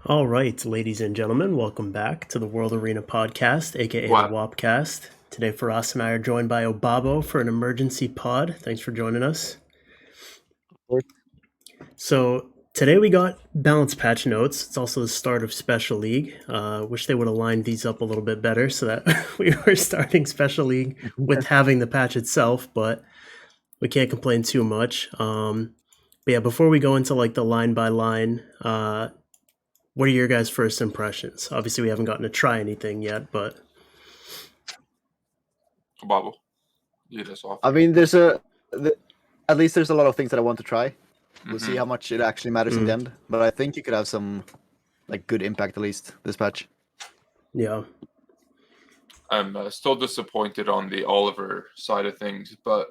All right, ladies and gentlemen, welcome back to the World Arena Podcast, aka Wow. the WOPcast. Today, Firas and I are joined by Obabo for an emergency pod. Thanks for joining us. So today we got balance patch notes. It's also the start of Special League. Wish they would have lined these up a little bit better so that we were starting Special League with having the patch itself, but we can't complain too much. But yeah, before we go into like the line by line, what are your guys' first impressions? Obviously, we haven't gotten to try anything yet, but Obabo, lead us off. I mean, at least there's a lot of things that I want to try. We'll see how much it actually matters in the end. But I think you could have some like good impact at least this patch. yeah. I'm still disappointed on the Oliver side of things, but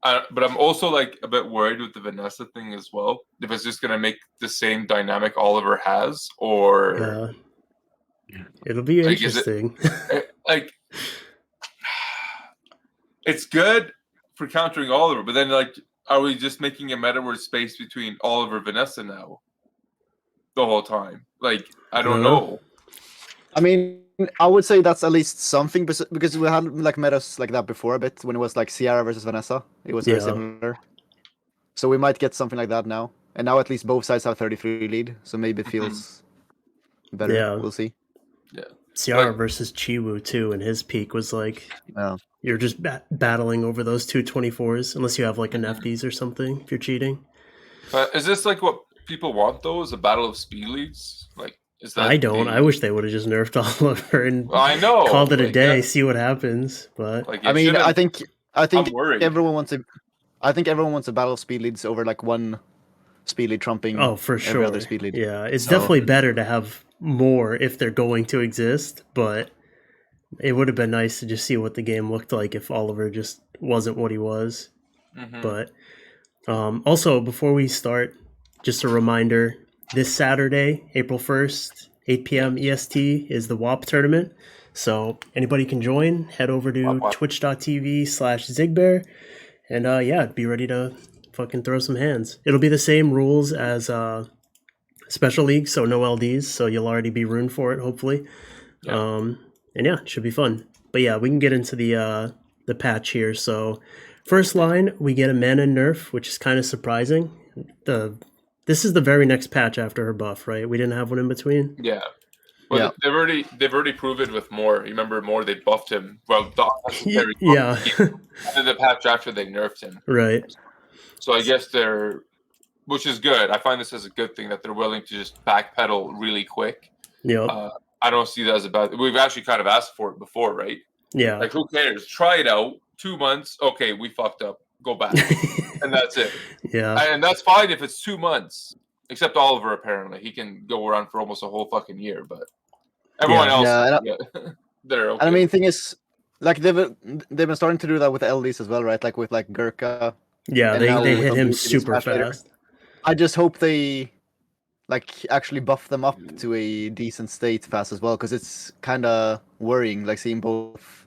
I'm also like a bit worried with the Vanessa thing as well. If it's just gonna make the same dynamic Oliver has, or It'll be like, interesting. like it's good for countering Oliver, but then like, are we just making a meta where space between Oliver and Vanessa now the whole time? Like, I don't know. I mean, I would say that's at least something because we had like metas like that before a bit when it was like Sierra versus Vanessa. It was very similar. So we might get something like that now. And now at least both sides have 33 lead, so maybe it feels better. Yeah. We'll see. Yeah. Ciara versus Chiwu too, and his peak was like you're just battling over those two 24s, unless you have like an FDs or something if you're cheating. Is this like what people want though? Is a battle of speed leagues? Like, is that? I don't. I wish they would have just nerfed Oliver and called it a day, see what happens. But like, I mean, I think worried. everyone wants a. I think everyone wants a battle of speed leads over like one speed lead trumping for sure. every other speed lead. Yeah, it's definitely better to have more if they're going to exist, but it would have been nice to just see what the game looked like if Oliver just wasn't what he was. But also, before we start, just a reminder, this Saturday, April 1st, 8 p.m. EST is the WOP tournament. So anybody can join. Head over to twitch.tv/Zigbear and be ready to fucking throw some hands. It'll be the same rules as Special League, so no LDs, so you'll already be rooting for it, hopefully. It should be fun. But yeah, we can get into the patch here. So first line, we get a Manon nerf, which is kind of surprising. This is the very next patch after her buff, right? We didn't have one in between. Yeah. Well, they've already proven with more. You remember more? They buffed him. Well, the patch after they nerfed him. Right. So I guess which is good. I find this as a good thing that they're willing to just backpedal really quick. Yeah. I don't see that as a bad. We've actually kind of asked for it before, right? Yeah. Like, who cares? Try it out. 2 months. Okay, we fucked up. Go back, and that's it. Yeah. And that's fine if it's 2 months. Except Oliver, apparently, he can go around for almost a whole fucking year. But everyone else, they're okay. And I mean, thing is, like they've been starting to do that with LDs as well, right? Like with like Gurkha. Yeah, they hit him super fast. I just hope they like actually buff them up to a decent state fast as well, because it's kind of worrying, like seeing both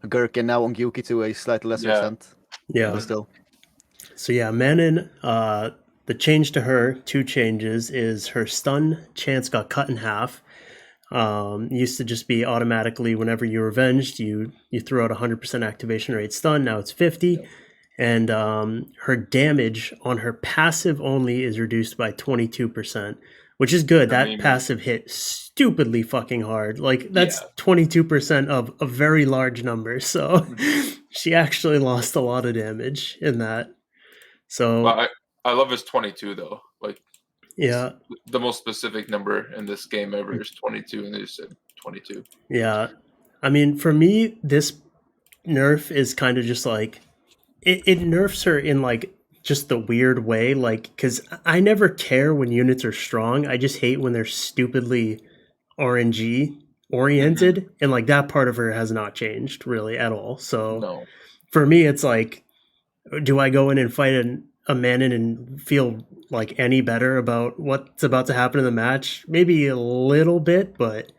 Gurkha and now Onyuki to a slightly lesser extent. Yeah. But still. So yeah, Manon, the change to her, 2 changes, is her stun chance got cut in half. Used to just be automatically whenever you revenged, you threw out 100% activation rate stun. Now it's 50. And her damage on her passive only is reduced by 22%, which is good. That passive hit stupidly fucking hard. Like, that's 22% of a very large number. So she actually lost a lot of damage in that. So well, I love his 22 though. Like, the most specific number in this game ever is 22, and they just said 22. Yeah, I mean, for me, this nerf is kind of just like. It nerfs her in like just the weird way, like, because I never care when units are strong. I just hate when they're stupidly RNG oriented, and like that part of her has not changed really at all. So for me, it's like, do I go in and fight a Manon and feel like any better about what's about to happen in the match? Maybe a little bit, but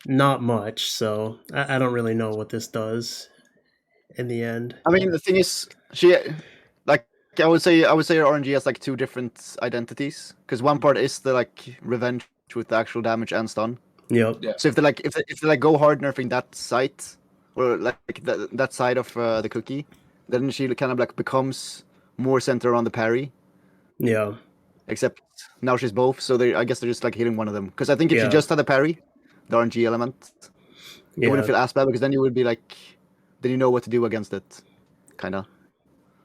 not much. So I don't really know what this does in the end. I mean, the thing is, she like I would say RNG has like 2 different identities, because one part is the like revenge with the actual damage and stun. Yep. Yeah. So if they go hard nerfing that site or like that side of the cookie, then she kind of like becomes more centered around the parry. Yeah. Except now she's both, so I guess they're just like hitting one of them. Because I think if she Yeah. just had a parry, the RNG element, it wouldn't Yeah. feel as bad because then you would be like, then you know what to do against it, kind of.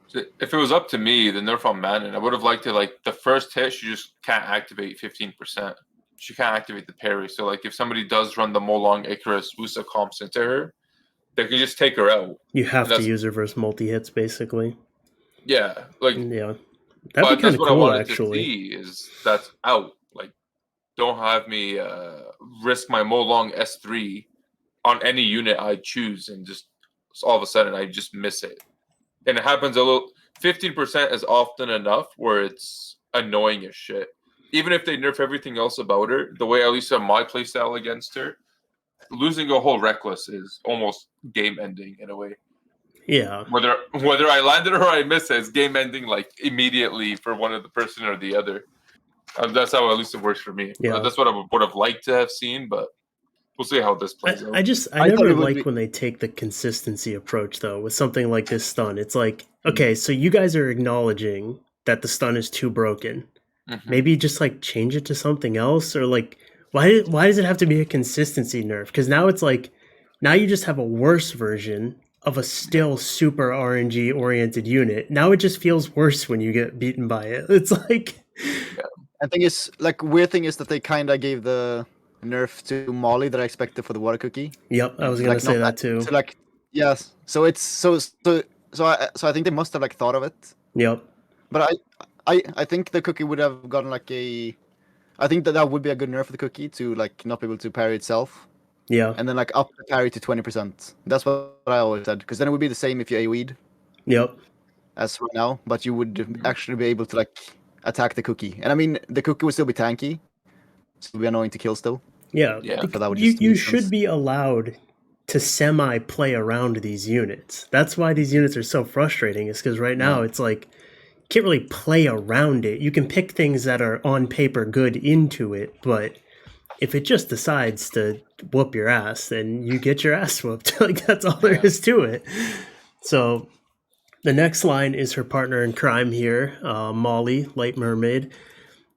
So if it was up to me, the nerf on Manon, I would have liked it like the first hit, she just can't activate 15%. She can't activate the parry. So like if somebody does run the Molong Icarus Wusa comps into her, they can just take her out. You have to use her versus multi-hits, basically. Yeah. Like, yeah. That'd be kind that's of what cool, I wanted actually. to see is that's out. Like, don't have me risk my Molong S3 on any unit I choose and just all of a sudden I just miss it. And it happens a little. 15% is often enough where it's annoying as shit. Even if they nerf everything else about her, the way at least on my playstyle against her, losing a whole reckless is almost game ending in a way. Yeah. Whether I landed or I missed it, it's game ending like immediately for one of the person or the other. That's how at least it works for me. Yeah. That's what I would have liked to have seen, but we'll see how this plays out. I never like when they take the consistency approach though with something like this stun. It's like, okay, so you guys are acknowledging that the stun is too broken. Mm-hmm. Maybe just like change it to something else, or like why does it have to be a consistency nerf? Because now it's like now you just have a worse version of a still super RNG oriented unit. Now it just feels worse when you get beaten by it. It's like I think it's like weird thing is that they kind of gave the nerf to Molly that I expected for the water cookie. Yep, I was gonna say that too. So like yes, so it's so I think they must have like thought of it. Yep. But I think the cookie would have gotten like I think that would be a good nerf for the cookie to like not be able to parry itself. Yeah. And then like up the parry to 20%. That's what I always said. Because then it would be the same if you AoE'd. Yep. As right now, but you would actually be able to like attack the cookie. And I mean the cookie would still be tanky. So it would be annoying to kill still. Yeah. You should be allowed to semi play around these units. That's why these units are so frustrating, is because right now it's like you can't really play around it. You can pick things that are on paper good into it, but if it just decides to whoop your ass, then you get your ass whooped. Like that's all there is to it. So the next line is her partner in crime here, Molly, Light Mermaid.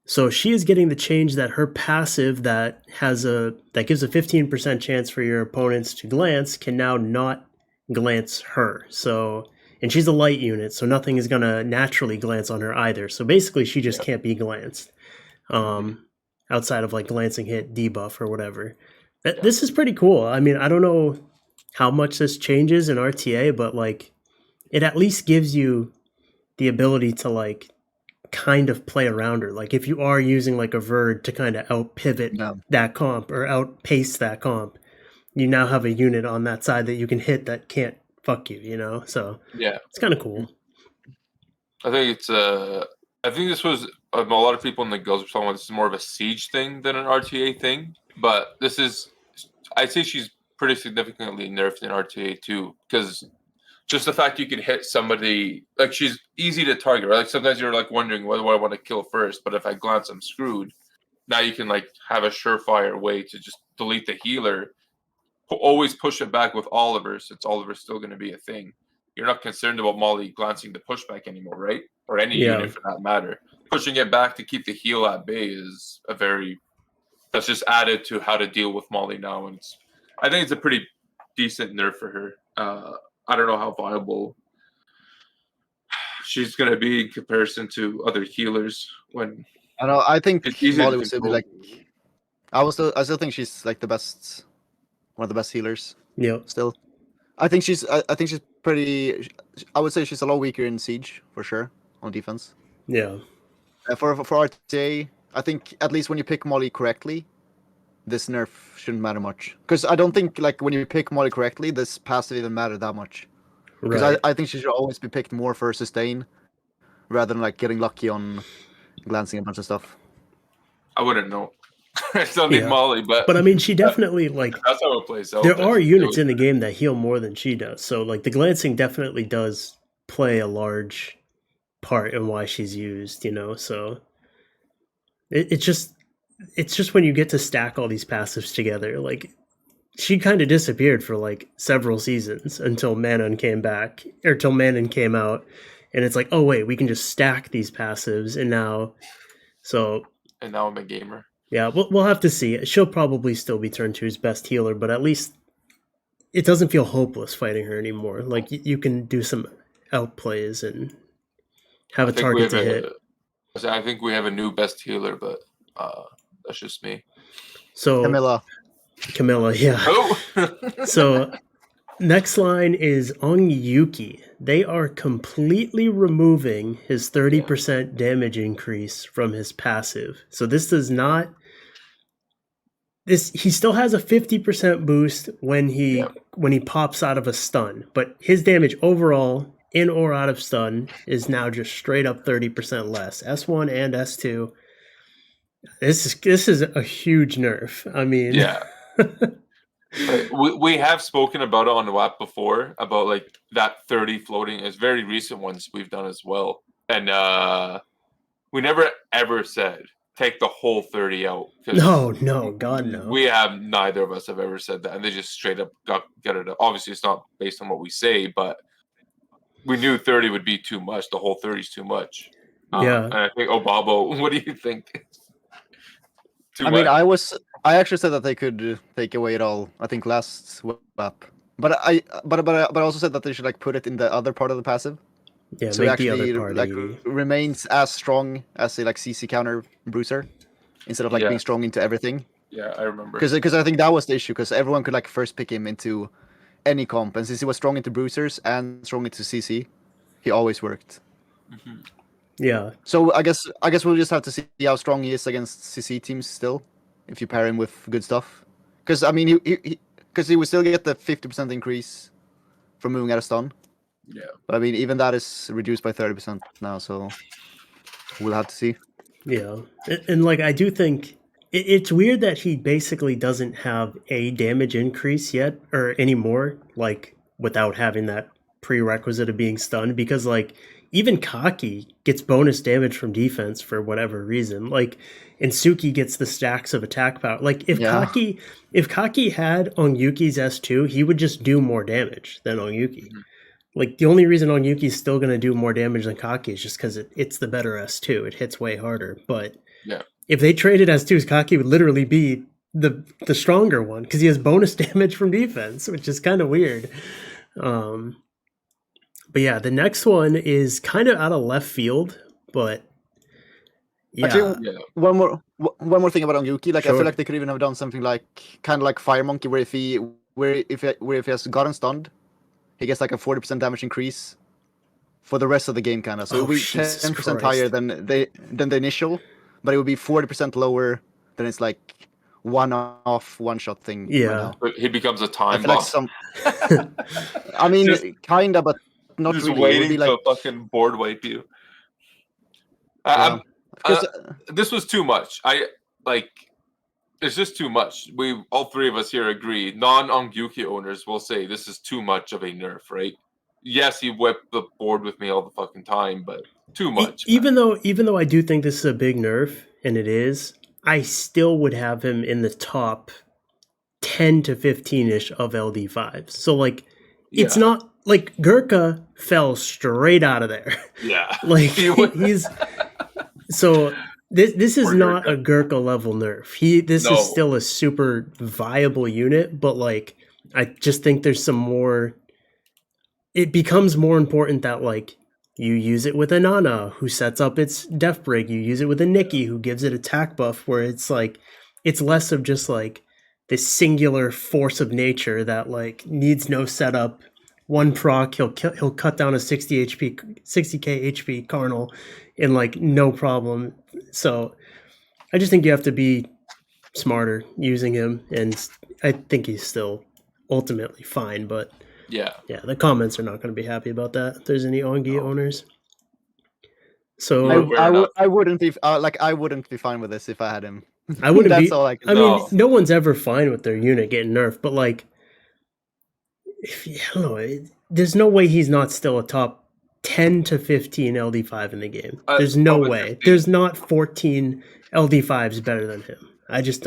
So she is getting the change that her passive that gives a 15% chance for your opponents to glance can now not glance her. So, and she's a light unit, so nothing is going to naturally glance on her either. So basically she just can't be glanced. Outside of like glancing hit, debuff, or whatever. This is pretty cool. I mean, I don't know how much this changes in RTA, but like it at least gives you the ability to like kind of play around her. Like if you are using like a Verd to kind of out pivot that comp or outpace that comp, you now have a unit on that side that you can hit that can't fuck you, you know? So yeah, it's kind of cool. I think it's I think this was a lot of people in the guilds were talking about this is more of a siege thing than an RTA thing, but this is I'd say she's pretty significantly nerfed in RTA too, because just the fact you can hit somebody, like she's easy to target, right? Like sometimes you're like wondering what do I want to kill first, but if I glance, I'm screwed. Now you can like have a surefire way to just delete the healer, always push it back with Oliver, since Oliver's still going to be a thing. You're not concerned about Molly glancing the pushback anymore, right? Or any unit for that matter. Pushing it back to keep the heal at bay is that's just added to how to deal with Molly now, and I think it's a pretty decent nerf for her. I don't know how viable she's going to be in comparison to other healers. When I know, I think Molly would still be like. I still think she's like the best, one of the best healers. Yeah. Still, I think she's pretty. I would say she's a lot weaker in siege for sure on defense. Yeah. For RTA, I think at least when you pick Molly correctly, this nerf shouldn't matter much. Because I don't think like when you pick Molly correctly, this passive even matter that much. Because I think she should always be picked more for sustain, rather than like getting lucky on glancing a bunch of stuff. I wouldn't know. It's only Molly, but I mean, she definitely like that's how it plays out. There are units in the game that heal more than she does, so like the glancing definitely does play a large part in why she's used, you know. So it's just it's just when you get to stack all these passives together, like she kind of disappeared for like several seasons until Manon came back, or till Manon came out, and it's like, oh wait, we can just stack these passives, and now I'm a gamer. Yeah, we'll have to see. She'll probably still be Turn 2's best healer, but at least it doesn't feel hopeless fighting her anymore. Like you can do some outplays and have a target to hit. I think we have a new best healer, but that's just me. So Camilla, yeah. Oh. So next line is Onyuki. They are completely removing his 30% damage increase from his passive. So this does not. He still has a 50% boost when he pops out of a stun, but his damage overall, in or out of stun, is now just straight up 30% less. S1 and S2. This is a huge nerf. I mean, yeah. we have spoken about it on the WAP before, about like that 30 floating is very recent ones we've done as well, and we never ever said take the whole 30 out. No, God no. We have neither of us have ever said that, and they just straight up get it up. Obviously, it's not based on what we say, but we knew 30 would be too much. The whole 30 is too much. Yeah, and I think Obabo, what do you think? I actually said that they could take away it all. I think last WAP, but I also said that they should like put it in the other part of the passive. Yeah, so make it actually the other part like remains as strong as a like CC counter bruiser, instead of like being strong into everything. Yeah, I remember. Because I think that was the issue, because everyone could like first pick him into any comp, and since he was strong into bruisers and strong into CC, he always worked. Mm-hmm. Yeah. So I guess we'll just have to see how strong he is against CC teams still, if you pair him with good stuff. Because I mean, he will still get the 50% increase from moving out of stun. Yeah. But I mean, even that is reduced by 30% now, so we'll have to see. Yeah, and like I do think it's weird that he basically doesn't have a damage increase yet or anymore, like without having that prerequisite of being stunned, because like even Kaki gets bonus damage from defense for whatever reason. Like, and Suki gets the stacks of attack power. Like if Kaki had Onyuki's S2, he would just do more damage than Onyuki. Mm-hmm. Like the only reason Onyuki's still going to do more damage than Kaki is just because it's the better S2. It hits way harder. But if they traded S2s, Kaki would literally be the stronger one because he has bonus damage from defense, which is kind of weird. But yeah, the next one is kind of out of left field, but yeah. Actually, one more thing about Onyuki. Like, sure. I feel like they could even have done something like kind of like Fire Monkey, where if he has gotten stunned, he gets like a 40% damage increase for the rest of the game, kind of. So it will be 10% higher than the initial, but it will be 40% lower than it's like one-shot thing. Yeah, but he becomes a time bomb. I mean, kind of, but not just really. Waiting to fucking board wipe you. This was too much. It's just too much. All three of us here agree. Non-Onyuki owners will say this is too much of a nerf, right? Yes, he whipped the board with me all the fucking time, but too much. Even though I do think this is a big nerf, and it is, I still would have him in the top 10 to 15-ish of LD5s. So like, it's not like Gurkha fell straight out of there. Yeah, like he's so. This is not a Gurkha level nerf. This is still a super viable unit, but like I just think there's some more. It becomes more important that like you use it with a Nana who sets up its Death Break. You use it with a Nikki who gives it attack buff, where it's like it's less of just like this singular force of nature that like needs no setup. One proc, he'll cut down a 60k HP Carnal in like no problem. So I just think you have to be smarter using him, and I think he's still ultimately fine. But yeah, the comments are not going to be happy about that. If there's any Ongi owners, so I wouldn't be I wouldn't be fine with this if I had him. I wouldn't That's be. All I mean, no one's ever fine with their unit getting nerfed, but like. I don't know. There's no way he's not still a top 10 to 15 LD5 in the game. There's no way. 15. There's not 14 LD5 is better than him. I just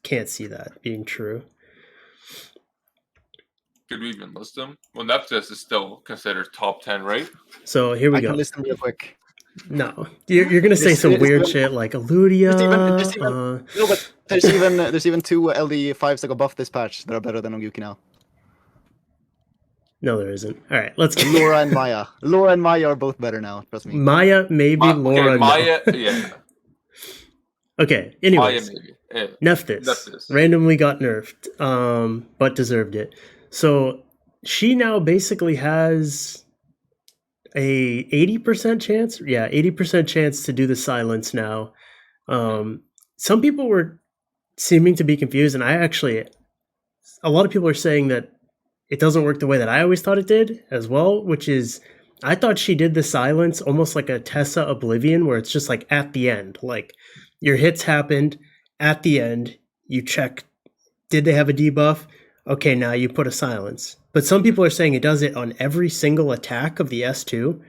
can't see that being true. Could we even list them? Well, Nephthys is still considered top 10, right? So here we I go. can list them real quick. No, you're gonna say some weird shit like Eludia. No, but there's even 2 LD5s that got buffed this patch that are better than Onyuki now. No, there isn't. All right, let's get Laura and Maya. Laura and Maya are both better now. Trust me. Maya, maybe. Laura, okay, Maya, no. yeah. Okay. Anyways, Maya, maybe. Yeah. Nephthys randomly got nerfed, but deserved it. So she now basically has a 80% chance. Yeah, 80% chance to do the silence now. Some people were seeming to be confused, and a lot of people are saying that it doesn't work the way that I always thought it did as well, which is I thought she did the silence almost like a Tessa Oblivion, where it's just like at the end, like your hits happened at the end, you check, did they have a debuff? Okay, now you put a silence. But some people are saying it does it on every single attack of the S2.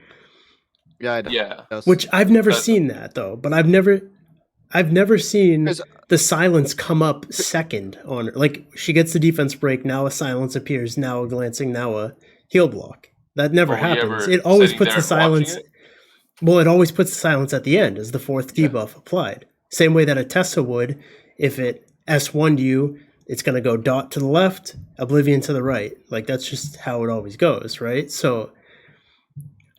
Yeah, it does. Which I've never seen that though, but I've never seen the silence come up second on her. Like she gets the defense break, now a silence appears, now a glancing, now a heal block. That never happens. It always puts the silence. Well, it always puts the silence at the end as the 4th debuff applied. Same way that a Tessa would. If it S1'd you, it's going to go dot to the left, Oblivion to the right. Like that's just how it always goes, right? So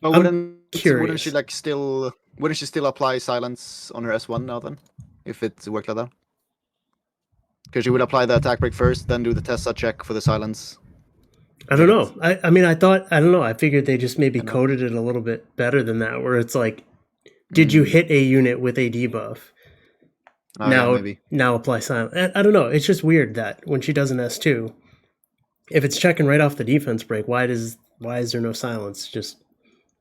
but I'm curious. Wouldn't she still apply silence on her S1 now then? If it worked like that? Because she would apply the attack break first, then do the Tessa check for the silence. I don't know. I mean, I don't know. I figured they just maybe coded it a little bit better than that, where it's like, did you hit a unit with a debuff? Now apply silence. I don't know. It's just weird that when she does an S2, if it's checking right off the defense break, why is there no silence just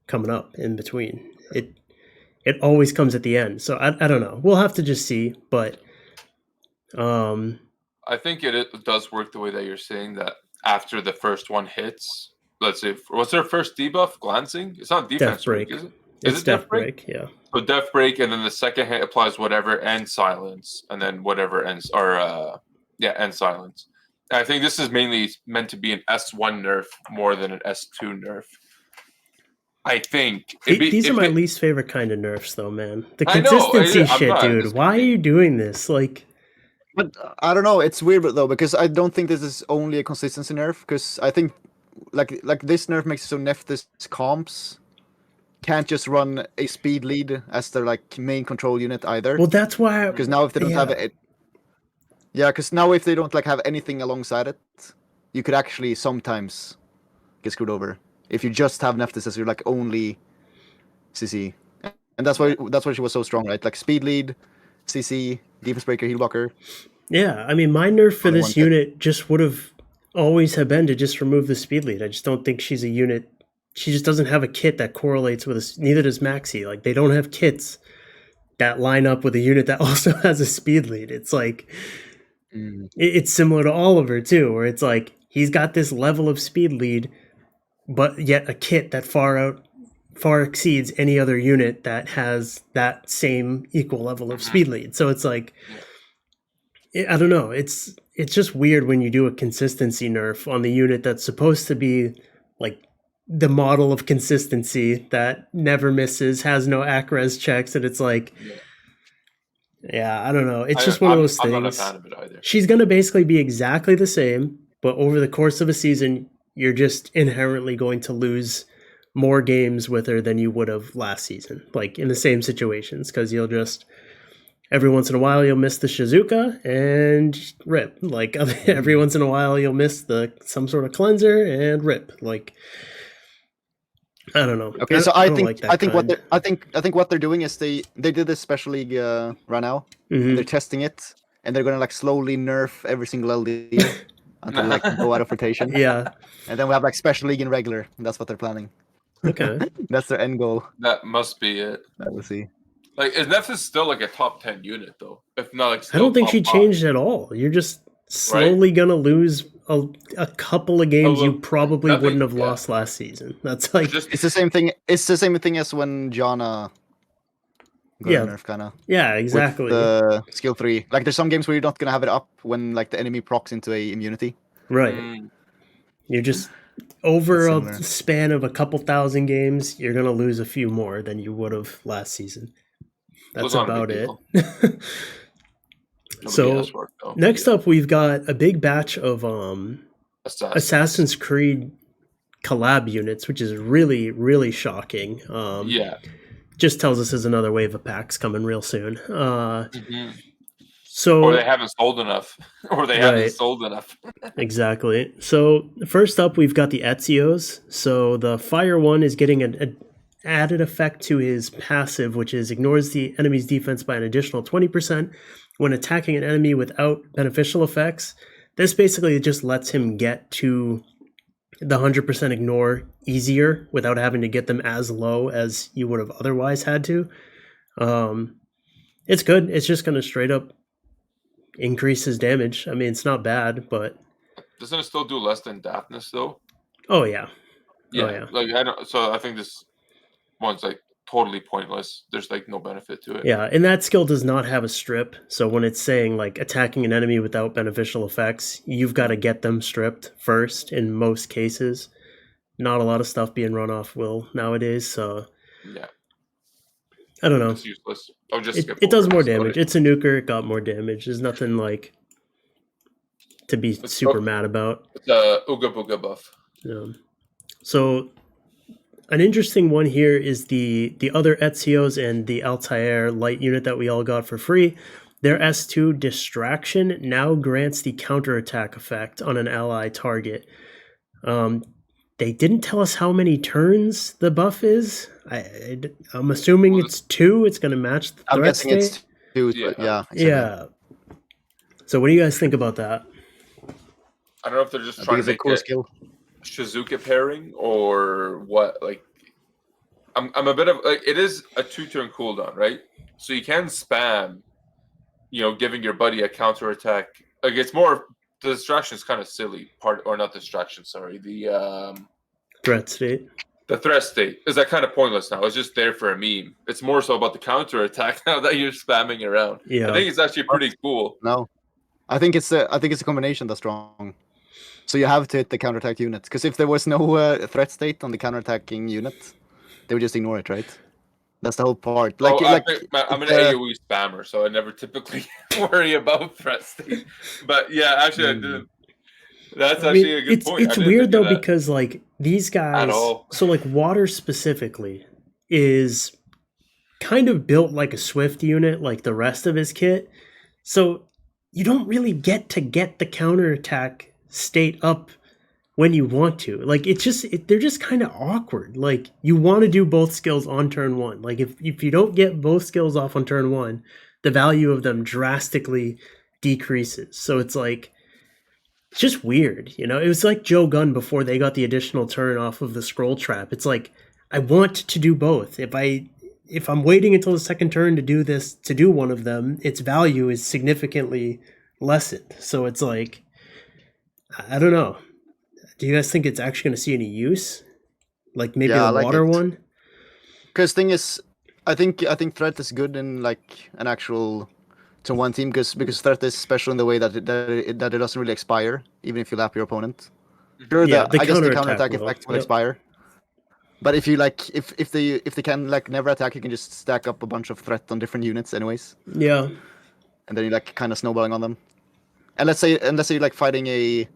coming up in between? It always comes at the end. So I don't know. We'll have to just see. But I think it does work the way that you're saying, that after the first one hits, let's say, what's her first debuff? Glancing? It's not defense break, is it? It's death break, yeah. So death break, and then the second hit applies whatever ends silence, and then whatever ends, end silence. And I think this is mainly meant to be an S1 nerf more than an S2 nerf. I think these are my least favorite kind of nerfs, though, man. The consistency shit, dude. Why are you doing this? Like, but I don't know. It's weird though, because I don't think this is only a consistency nerf. Because I think like this nerf makes it so Nephthys comps can't just run a speed lead as their like main control unit either. Well, that's why. Because now if they don't have it, because now if they don't like have anything alongside it, you could actually sometimes get screwed over if you just have Nephthys as your like only CC, and that's why she was so strong, right? Like speed lead, CC, defense breaker, heal blocker. Yeah, I mean, my nerf for this unit just would have always have been to just remove the speed lead. I just don't think she's a unit. She just doesn't have a kit that correlates with us. Neither does Maxi. Like, they don't have kits that line up with a unit that also has a speed lead. It's like, it's similar to Oliver too, where it's like, he's got this level of speed lead, but yet a kit that far exceeds any other unit that has that same equal level of speed lead. So it's like, I don't know. It's just weird when you do a consistency nerf on the unit that's supposed to be like the model of consistency that never misses, has no ACRES checks, and it's like, I don't know. It's just one of those things. I'm not a fan of it either. She's going to basically be exactly the same, but over the course of a season, you're just inherently going to lose more games with her than you would have last season, like in the same situations, because you'll just, every once in a while, you'll miss the Shizuka and rip. Like every once in a while, you'll miss some sort of cleanser and rip. Like, I don't know. Okay, so I think what they're doing is they did this special league right now. And they're testing it, and they're gonna like slowly nerf every single LD until like go out of rotation. Yeah, and then we have like special league and regular. And that's what they're planning. Okay, that's their end goal. That must be it. We'll see. Like, is Nephthys still like a top 10 unit though? If not, like, I don't think she changed at all. You're just slowly gonna lose a couple of games you probably wouldn't have lost last season. That's like, it's the same thing. It's the same thing as when Jana gonna nerf kind of. Yeah, exactly. With the skill 3. Like there's some games where you're not gonna have it up when like the enemy procs into a immunity. Right. You're just over a span of a couple thousand games, you're gonna lose a few more than you would have last season. That's about it. So next up, we've got a big batch of Assassin's Creed collab units, which is really, really shocking. Just tells us there's another wave of packs coming real soon. So, or they haven't sold enough. Exactly. So first up, we've got the Ezio's. So the fire one is getting an added effect to his passive, which is ignores the enemy's defense by an additional 20% when attacking an enemy without beneficial effects. This basically just lets him get to the 100% ignore easier without having to get them as low as you would have otherwise had to. It's good. It's just going to straight up increase his damage. I mean, it's not bad, but doesn't it still do less than Daphnis though? Oh yeah. Like I don't. So I think this one's like totally pointless. There's like no benefit to it. Yeah, and that skill does not have a strip. So when it's saying like attacking an enemy without beneficial effects, you've got to get them stripped first in most cases. Not a lot of stuff being run off will nowadays. So yeah, I don't know. It's useless. I'll just it does more damage. It's a nuker. It got more damage. There's nothing like to be super mad about. It's a Ooga Booga buff. Yeah. So an interesting one here is the other Ezio's and the Altair light unit that we all got for free. Their S2 Distraction now grants the counterattack effect on an ally target. They didn't tell us how many turns the buff is. I'm assuming it's 2. It's going to match the threat state. I'm guessing it's 2. Yeah. Yeah. So what do you guys think about that? I don't know if they're just trying to make a skill. Shizuka pairing or what. Like, I'm a bit of like, it is a 2-turn cooldown, right? So you can spam, giving your buddy a counterattack. Like, it's more, the distraction is kind of silly not distraction, sorry. The threat state. The threat state is that kind of pointless now. It's just there for a meme. It's more so about the counterattack now that you're spamming around. Yeah. I think it's actually pretty cool. No. I think it's a combination that's strong. So you have to hit the counterattack unit. Because if there was no threat state on the counterattacking unit, they would just ignore it, right? That's the whole part. I'm an AoE spammer, so I never typically worry about threat state. But yeah, actually I didn't. That's actually a good point. It's weird though, because like these guys, so like Water specifically is kind of built like a Swift unit, like the rest of his kit. So you don't really get the counterattack state up when you want to. Like they're just kind of awkward. Like you want to do both skills on turn 1. Like if you don't get both skills off on turn 1, the value of them drastically decreases. So it's like, it's just weird, It was like Joe Gunn before they got the additional turn off of the scroll trap. It's like, I want to do both. If I'm waiting until the second turn to do one of them, its value is significantly lessened. So it's like, I don't know. Do you guys think it's actually going to see any use? Like maybe the Water one? Because thing is, I think threat is good in like an actual to one team because threat is special in the way that it doesn't really expire even if you lap your opponent. Sure, I guess the counterattack effect will expire. But if you like, if they can like never attack, you can just stack up a bunch of threat on different units anyways. Yeah. And then you like kind of snowballing on them. And let's say you're like fighting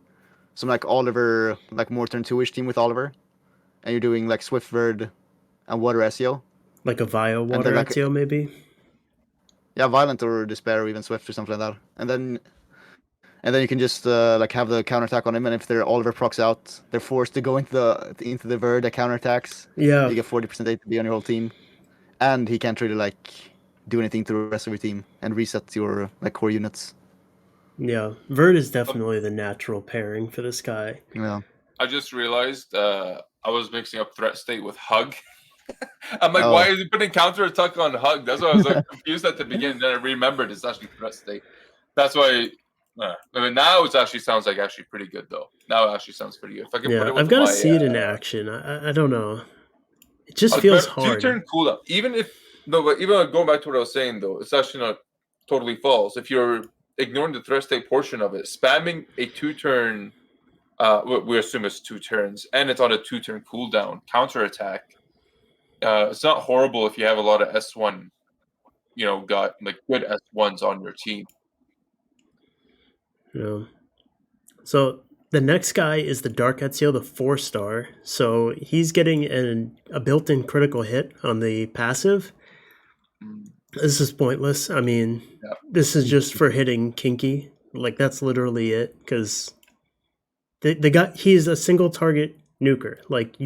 some like Oliver, like more turn 2-ish team with Oliver, and you're doing like Swiftward and Water Ezio. Like a Vio Water Ezio, maybe? Yeah, Violent or Despair or even Swift or something like that. And then you can just like have the counterattack on him, and if their Oliver procs out, they're forced to go into the Verd that counterattacks. Yeah. You get 40% ATB on your whole team. And he can't really like do anything to the rest of your team and reset your like core units. Yeah, Verd is definitely the natural pairing for this guy. Yeah. I just realized I was mixing up threat state with hug. I'm like, why is he putting counterattack on hug? That's why I was like confused at the beginning. Then I remembered it's actually threat state. That's why. I mean, now it actually sounds like pretty good though. Now it actually sounds pretty good. If I can put it with I've got to see it in action. I don't know. It just feels hard. 2-turn cooldown. Even if No, but even going back to what I was saying, though, it's actually not totally false. If you're ignoring the threat state portion of it, spamming a 2-turn, we assume it's 2 turns, and it's on a 2-turn cooldown counterattack. It's not horrible if you have a lot of S1, got like good S1s on your team. Yeah. So the next guy is the Dark Ezio, the 4-star. So he's getting a built-in critical hit on the passive. This is pointless. I mean, This is just for hitting Kinky. Like, that's literally it. Because the guy, he's a single target nuker. Like,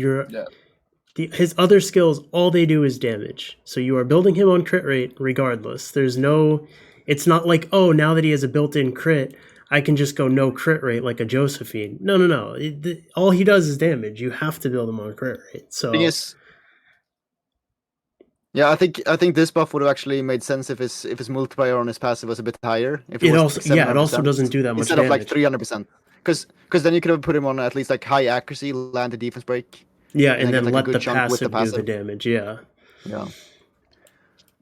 his other skills, all they do is damage. So you are building him on crit rate regardless. It's not like, oh, now that he has a built-in crit, I can just go no crit rate like a Josephine. No. All he does is damage. You have to build him on crit rate. So yeah, I think this buff would have actually made sense if his multiplier on his passive was a bit higher. If it also doesn't do that much instead damage. Of like 300%. Because then you could have put him on at least like high accuracy, land a defense break. Yeah, and then let the passive do the damage. Yeah.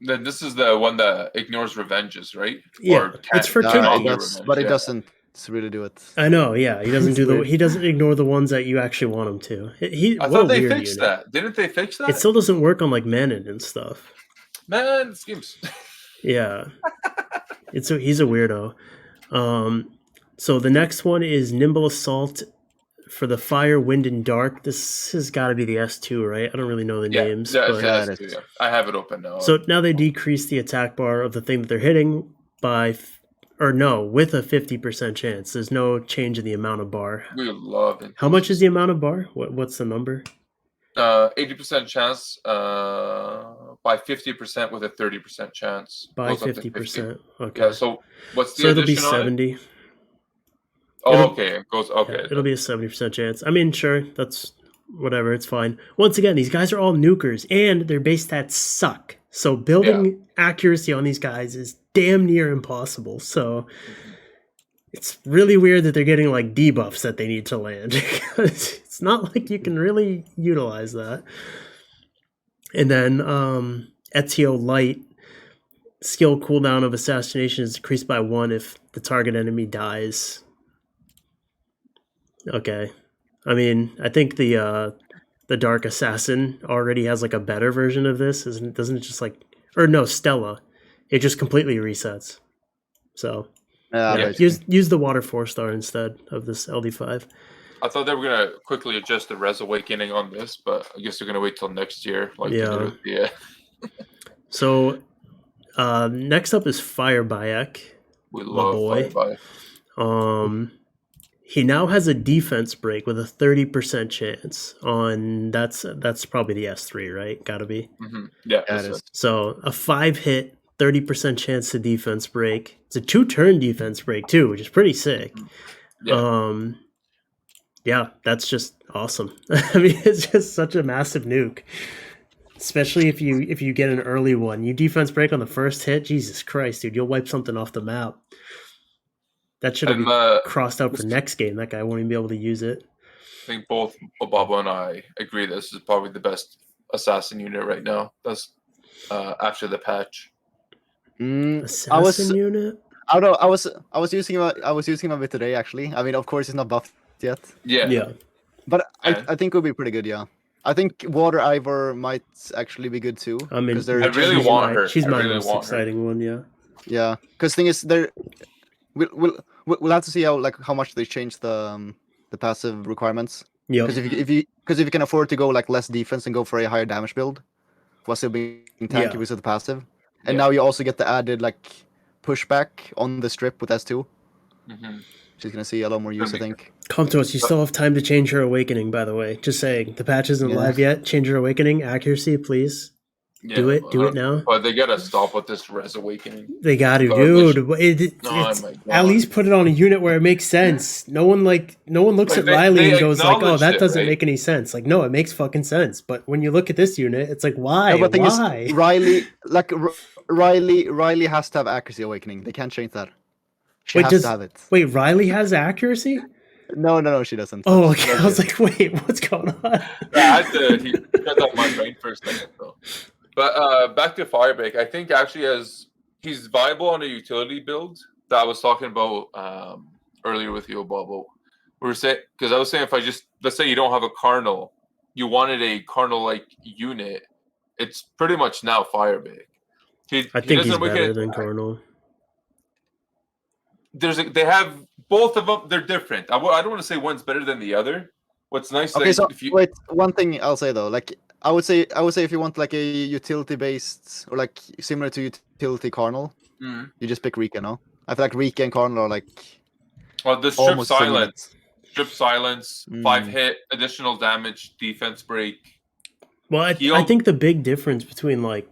Then this is the one that ignores revenges, right? Yeah, it's for Kinky. But it doesn't really do it. I know. Yeah, he doesn't he doesn't ignore the ones that you actually want him to. I thought they fixed that. Didn't they fix that? It still doesn't work on like Manon and stuff. Man, it seems. Yeah, he's a weirdo. So the next one is Nimble Assault for the Fire, Wind, and Dark. This has got to be the S2, right? I don't really know the names. Yeah, S2, yeah. I have it open now. So now they decrease the attack bar of the thing that they're hitting by, with a 50% chance. There's no change in the amount of bar. We love it. How much is the amount of bar? What's the number? 80% chance by 50% with a 30% chance. By 50%. Okay. Yeah, so what's the So it'll be addition on 70. it? Oh, okay. It goes okay. Yeah, it'll be a 70% chance. I mean, sure, that's whatever, it's fine. Once again, these guys are all nukers and their base stats suck. So building accuracy on these guys is damn near impossible. So it's really weird that they're getting like debuffs that they need to land. It's not like you can really utilize that. And then Ezio Light, skill cooldown of assassination is decreased by 1 if the target enemy dies. Okay. I mean, I think the Dark Assassin already has like a better version of this. Doesn't it just like, or no, Stella. It just completely resets. So use the Water 4-star instead of this LD5. I thought they were gonna quickly adjust the Res Awakening on this, but I guess they're gonna wait till next year. So next up is Fire Bayek. We love Fire Bayek. He now has a defense break with a 30% chance on that's probably the S3, right? Gotta be. Mm-hmm. Yeah, it is. So a 5-hit, 30% chance to defense break. It's a 2-turn defense break too, which is pretty sick. Yeah, that's just awesome. I mean, it's just such a massive nuke. Especially if you get an early one. You defense break on the first hit, Jesus Christ, dude, you'll wipe something off the map. That should have been crossed out for next game. That guy won't even be able to use it. I think both Obabo and I agree this is probably the best assassin unit right now. That's after the patch. Assassin unit? I don't know. I was using him a bit today actually. I mean, of course, he's not buffed yet. Yeah. But I think it would be pretty good. Yeah. I think Water Ivor might actually be good too. I mean, I really want her. She's my most exciting one. Yeah. Yeah, because thing is, we'll have to see how much they change the passive requirements. Yeah. Because if you can afford to go like less defense and go for a higher damage build, while still being tanky because of the passive, and now you also get the added like pushback on the strip with S2. Mm-hmm. She's gonna see a lot more use, I think. Come to us. You still have time to change her awakening. By the way, just saying, the patch isn't live yet. Change her awakening accuracy, please. Yeah, do it now. But they gotta stop with this Res Awakening. They gotta, dude. At least put it on a unit where it makes sense. No one looks at Riley and goes like, "Oh, that doesn't make any sense." Like, no, it makes fucking sense. But when you look at this unit, it's like, why? No, why? Riley has to have accuracy awakening. They can't change that. She has to have it. Wait, Riley has accuracy? No, she doesn't. Oh, okay. I was like, wait, what's going on? He got that my brain for a second though. But back to Firebake, I think actually he's viable on a utility build that I was talking about earlier with you, Obabo. We were saying, because I was saying if I just, let's say you don't have a Cardinal, you wanted a Cardinal-like unit, it's pretty much now Firebake. I think he's better than Cardinal. They have both of them. They're different. I don't want to say one's better than the other. What's nice? Okay, like, so if you... wait. One thing I'll say though, like I would say if you want like a utility-based or like similar to utility Cardinal, you just pick Rika. No, I feel like Rika and Cardinal are like. Well, the strip silence. Strip silence, 5-hit, additional damage, defense break. Well, I think the big difference between like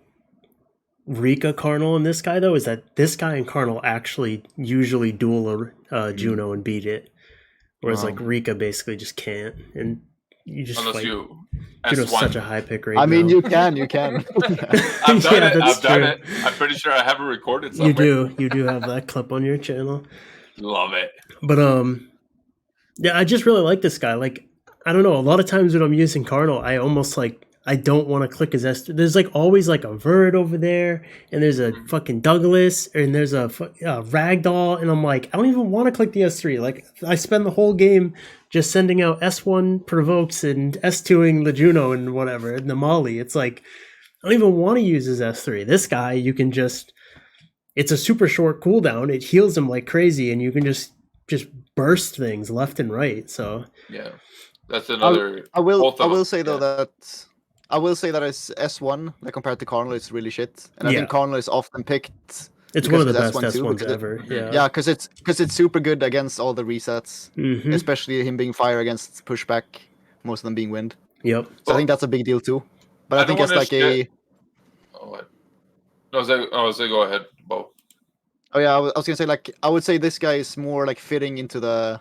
Rika Cardinal and this guy though is that this guy and Cardinal actually usually duel Juno and beat it, whereas like Rika basically just can't, and you just unless fight. you. Juno's such a high pick rate. I mean, now. you can. I've done it. I'm pretty sure I have it recorded somewhere. You do have that clip on your channel. Love it. But yeah, I just really like this guy. Like, I don't know. A lot of times when I'm using Cardinal, I almost like I don't want to click his S3. There's like always like a Verd over there, and there's a fucking Douglas, and there's a Ragdoll, and I'm like, I don't even want to click the S3. Like, I spend the whole game just sending out S1 provokes and S2ing the Juno and whatever, and the Molly. It's like, I don't even want to use his S3. This guy, you can just, it's a super short cooldown. It heals him like crazy, and you can just burst things left and right. So yeah, that's another. I will say though that as S1 like compared to Cardinal, it's really shit, and I think Cardinal is often picked. It's one of the best S1s ever. Yeah, because it's super good against all the resets, especially him being fire against pushback, most of them being wind. Yep. So I think that's a big deal too. But I think it's like a. Oh, what? No, I was like, go ahead, Bo. Oh yeah, I was gonna say like I would say this guy is more like fitting into the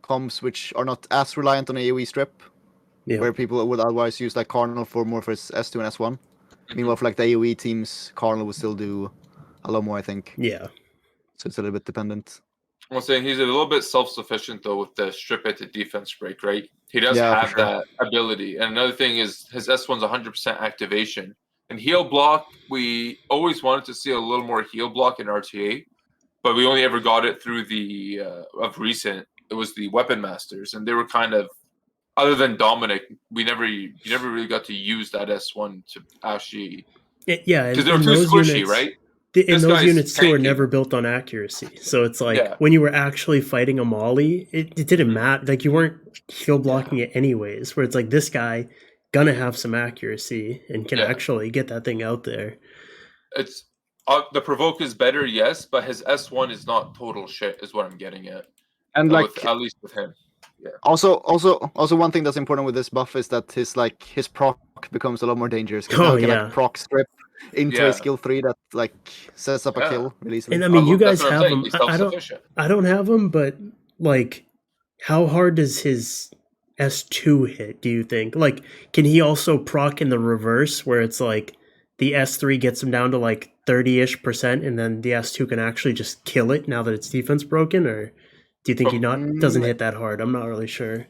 comps which are not as reliant on AoE strip, where people would otherwise use like Cardinal for more for his S2 and S1. Meanwhile, for like the AoE teams, Cardinal would still do a lot more, I think. Yeah. So it's a little bit dependent. I'm saying he's a little bit self-sufficient though with the strip hit to defense break, right? He does have that ability. And another thing is his S1's 100% activation. And heal block, we always wanted to see a little more heal block in RTA, but we only ever got it through the of recent. It was the Weapon Masters, and they were kind of, other than Dominic, you never really got to use that S1 to actually. Yeah, because they were too squishy, right? And those units too are never built on accuracy. So it's like when you were actually fighting a Molly, it didn't matter. Like you weren't heal blocking it anyways. Where it's like this guy gonna have some accuracy and can actually get that thing out there. It's the provoke is better, yes, but his S1 is not total shit, is what I'm getting at. And like at least with him. Yeah. Also, one thing that's important with this buff is that his proc becomes a lot more dangerous. Oh can, yeah, like, proc strip into a skill 3 that like sets up a kill really easily. And I mean, you guys have him. I don't have him, but like, how hard does his S2 hit? Do you think? Like, can he also proc in the reverse, where it's like the S3 gets him down to like 30-ish%, and then the S2 can actually just kill it now that its defense broken, or do you think he doesn't hit that hard? I'm not really sure.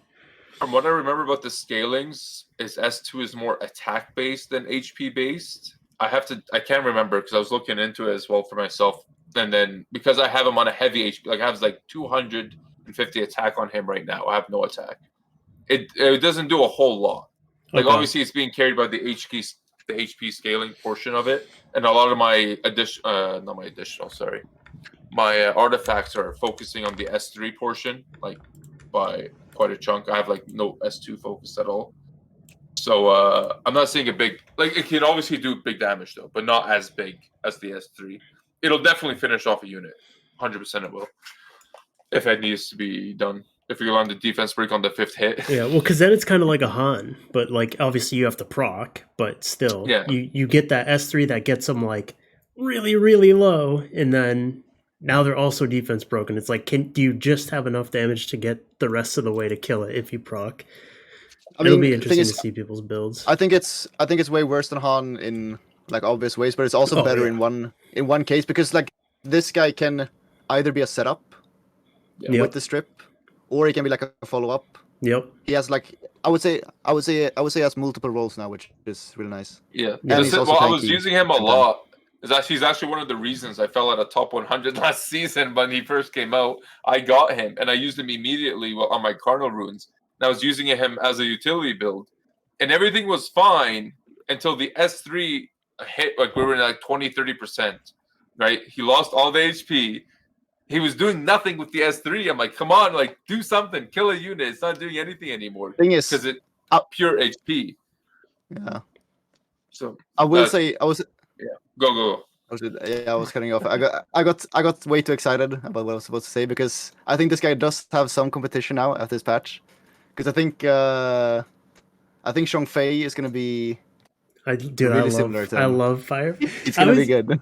From what I remember about the scalings, is S2 is more attack based than HP based. I can't remember because I was looking into it as well for myself. And then because I have him on a heavy HP, like I have like 250 attack on him right now. I have no attack. It doesn't do a whole lot. Like obviously it's being carried by the HP scaling portion of it, and a lot of my my artifacts are focusing on the S3 portion, like by quite a chunk. I have like no S2 focus at all. So I'm not seeing a big, like it can obviously do big damage though, but not as big as the S3. It'll definitely finish off a unit. 100% it will. If it needs to be done. If you're on the defense break on the 5th hit. Yeah, well, because then it's kind of like a Han, but like obviously you have to proc, but still, you get that S3 that gets them like really, really low, and then now they're also defense broken. It's like, do you just have enough damage to get the rest of the way to kill it if you proc? It'll be interesting to see people's builds. I think it's way worse than Han in like obvious ways, but it's also better in one case, because like this guy can either be a setup with the strip, or it can be like a follow-up. Yep. He has like I would say he has multiple roles now, which is really nice. Yeah. And he's also I was tanky using him a sometimes. lot. He's actually one of the reasons I fell out of top 100 last season when he first came out. I got him and I used him immediately on my Cardinal runes. And I was using him as a utility build, and everything was fine until the S3 hit. Like we were in like 20-30%. Right? He lost all the HP. He was doing nothing with the S3. I'm like, come on, like do something, kill a unit. It's not doing anything anymore. Thing is, because it's pure HP. Yeah. So I will say Go. I was cutting off. I got way too excited about what I was supposed to say because I think this guy does have some competition now at this patch. Because I think Xiongfei is gonna be really similar to him. I love Fire. It's gonna be good.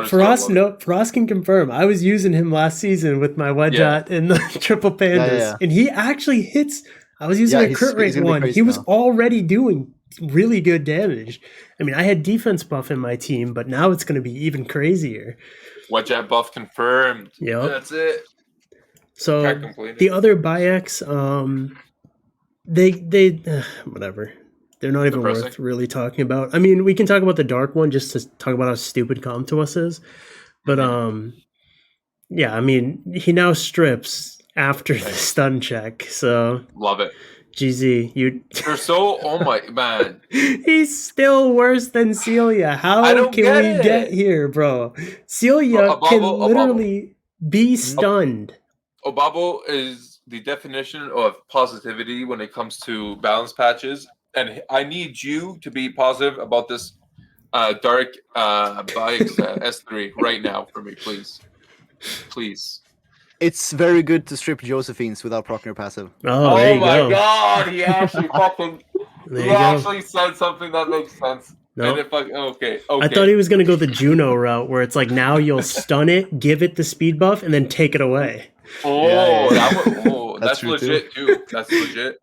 Frost can confirm. I was using him last season with my Wedgeot and the triple pandas, and he actually hits. I was using a crit rate one. He was already doing really good damage. I mean, I had defense buff in my team, but now it's going to be even crazier. Wedgeot buff confirmed. Yep. That's it. So the other Bayeks, they whatever. They're not even worth really talking about. I mean, we can talk about the dark one just to talk about how stupid Com to us is. But yeah, I mean, he now strips after the stun check. So love it. GZ, you're so oh my man. He's still worse than Celia. How can we get here, bro? Celia can literally be stunned. Obabo is the definition of positivity when it comes to balance patches. And I need you to be positive about this dark Bayek S3 right now for me, please. Please. It's very good to strip Josephines without proccing your passive. Oh there you my go. God, he actually fucking actually said something that makes sense. Nope. Okay. I thought he was gonna go the Juno route where it's like now you'll stun it, give it the speed buff, and then take it away. That's legit too. That's legit.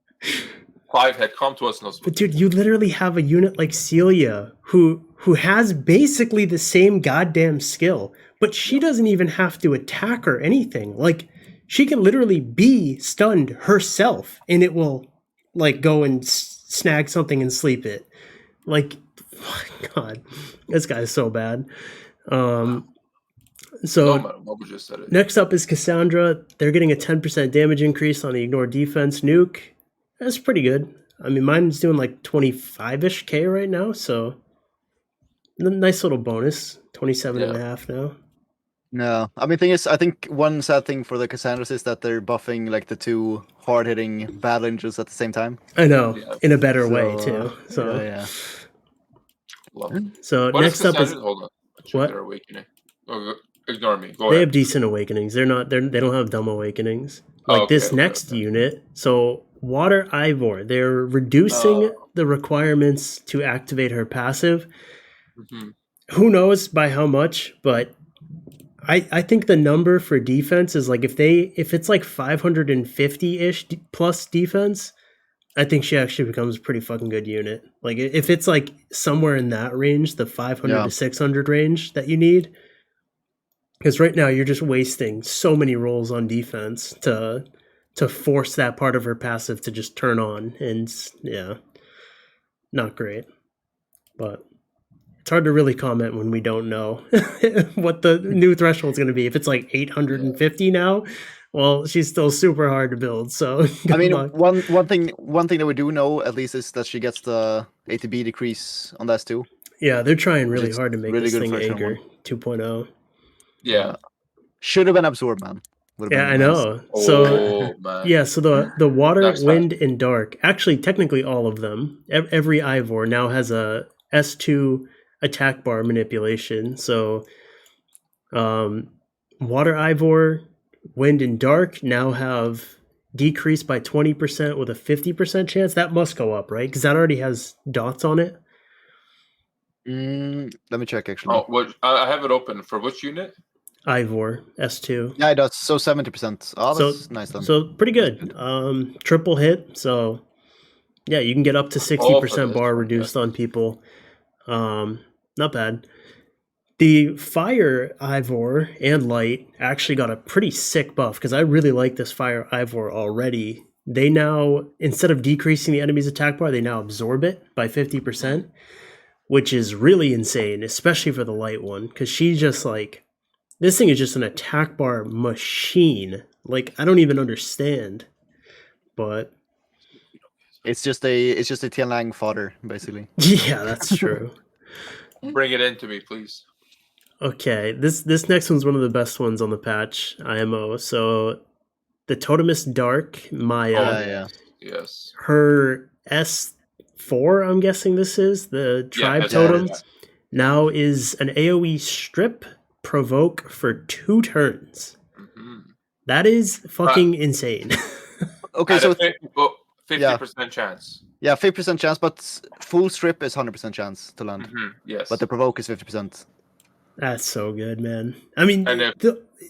Clive had come to us. But dude, you literally have a unit like Celia who has basically the same goddamn skill, but she doesn't even have to attack or anything. Like, she can literally be stunned herself, and it will like go and snag something and sleep it. Like, oh God, this guy's so bad. Next up is Cassandra. They're getting a 10% damage increase on the ignore defense nuke. That's pretty good. I mean, mine's doing like 25-ish K right now, so nice little bonus. 27.5 now. No, I mean, thing is, I think one sad thing for the Cassandras is that they're buffing like the two hard-hitting battle angels at the same time. I know, in a better way too. So yeah. Love it. So next up is hold on. What? Their awakening. Oh, ignore me. Go they ahead. have decent awakenings. They don't have dumb awakenings. Like this next unit. So Water Ivor, they're reducing the requirements to activate her passive. Mm-hmm. Who knows by how much, but I think the number for defense is like if it's like 550-ish plus defense, I think she actually becomes a pretty fucking good unit. Like if it's like somewhere in that range, the 500 to 600 range that you need. Because right now you're just wasting so many rolls on defense to force that part of her passive to just turn on, and yeah, not great. But it's hard to really comment when we don't know what the new threshold is going to be. If it's like 850 now, well, she's still super hard to build. So I mean, one thing that we do know at least is that she gets the ATB decrease on that too. Yeah, they're trying really hard to make this thing Aegir 2.0. Yeah, should have been absorbed, man. Yeah, I know. So the water, wind, and dark. Actually, technically, all of them. Every Ivor now has a S2 attack bar manipulation. So, water Ivor, wind, and dark now have decreased by 20% with a 50% chance. That must go up, right? Because that already has dots on it. Let me check actually. Oh, what? I have it open for which unit? Ivor S2. Yeah, it does. So 70%. Oh, that's nice then. So pretty good. Triple hit. So yeah, you can get up to 60% bar reduced on people. Not bad. The Fire Ivor and Light actually got a pretty sick buff because I really like this Fire Ivor already. they now, instead of decreasing the enemy's attack bar, they now absorb it by 50%, which is really insane, especially for the light one, because she's just like, this thing is just an attack bar machine. Like, I don't even understand, but it's just a Tianlang fodder, basically. Yeah, that's true. Bring it in to me, please. Okay, this next one's one of the best ones on the patch, IMO. So the Totemist Dark, Maya. Yes. Her S4, I'm guessing this is, the Tribe Totem, now is an AoE strip provoke for 2 turns. That is fucking insane. Okay, so 50% chance. Yeah, 50% chance, but full strip is 100% chance to land. Yes. But the provoke is 50%. That's so good, man. I mean,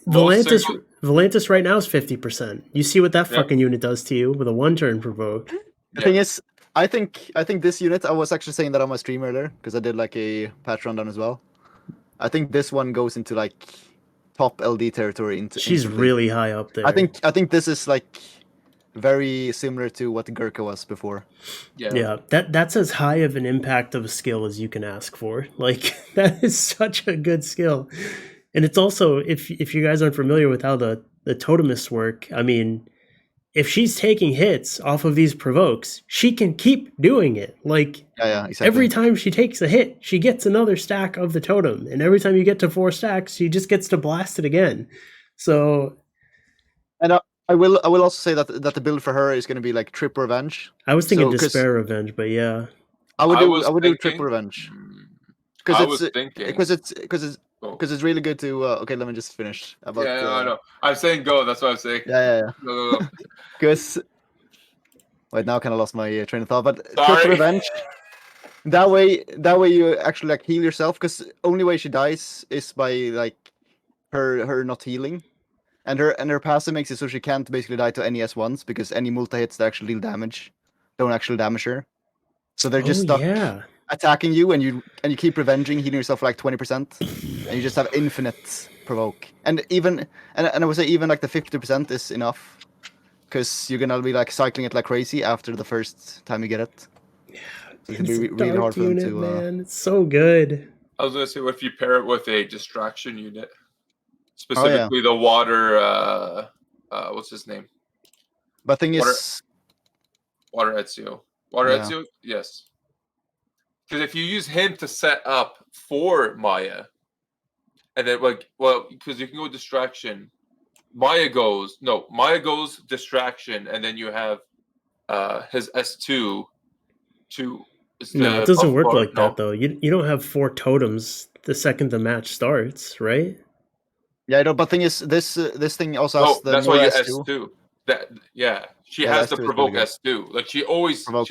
Volantis right now is 50%. You see what that fucking unit does to you with a 1-turn provoke. The thing is, I think this unit, I was actually saying that on my stream earlier, because I did like a patch rundown as well. I think this one goes into like top LD territory. She's really high up there. I think this is like very similar to what Gurkha was before. Yeah, that's as high of an impact of a skill as you can ask for. Like, that is such a good skill. And it's also, if you guys aren't familiar with how the totemists work, I mean, if she's taking hits off of these provokes, she can keep doing it. Like, exactly. Every time she takes a hit, she gets another stack of the totem. And every time you get to 4 stacks, she just gets to blast it again. So... And I will also say that the build for her is going to be like triple revenge. I was thinking despair revenge, but yeah, I would do triple revenge because it's really good to. Okay, let me just finish. I know. I'm saying go. That's what I'm saying. Go. Because wait, now I kind of lost my train of thought. But triple revenge. That way you actually like heal yourself. Because only way she dies is by like her not healing. And her passive makes it so she can't basically die to any S1s because any multi hits that actually deal damage don't actually damage her. So they're just stuck attacking you, and you keep revenging, healing yourself for like 20%, and you just have infinite provoke. And I would say even like the 50% is enough because you're gonna be like cycling it like crazy after the first time you get it. Yeah, so it's gonna be really hard for them to. Man, it's so good. I was gonna say, what if you pair it with a distraction unit? Specifically, the water. What's his name? But thing is, Water Ezio. Ezio, yes. Because if you use him to set up for Maya, and then because you can go distraction. Maya goes distraction, and then you have his S2 to. No, it doesn't work like that though. You don't have 4 totems the second the match starts, right? Yeah, I know, but thing is, this thing also has the that's why you S2. She has the provoke S2. Like she's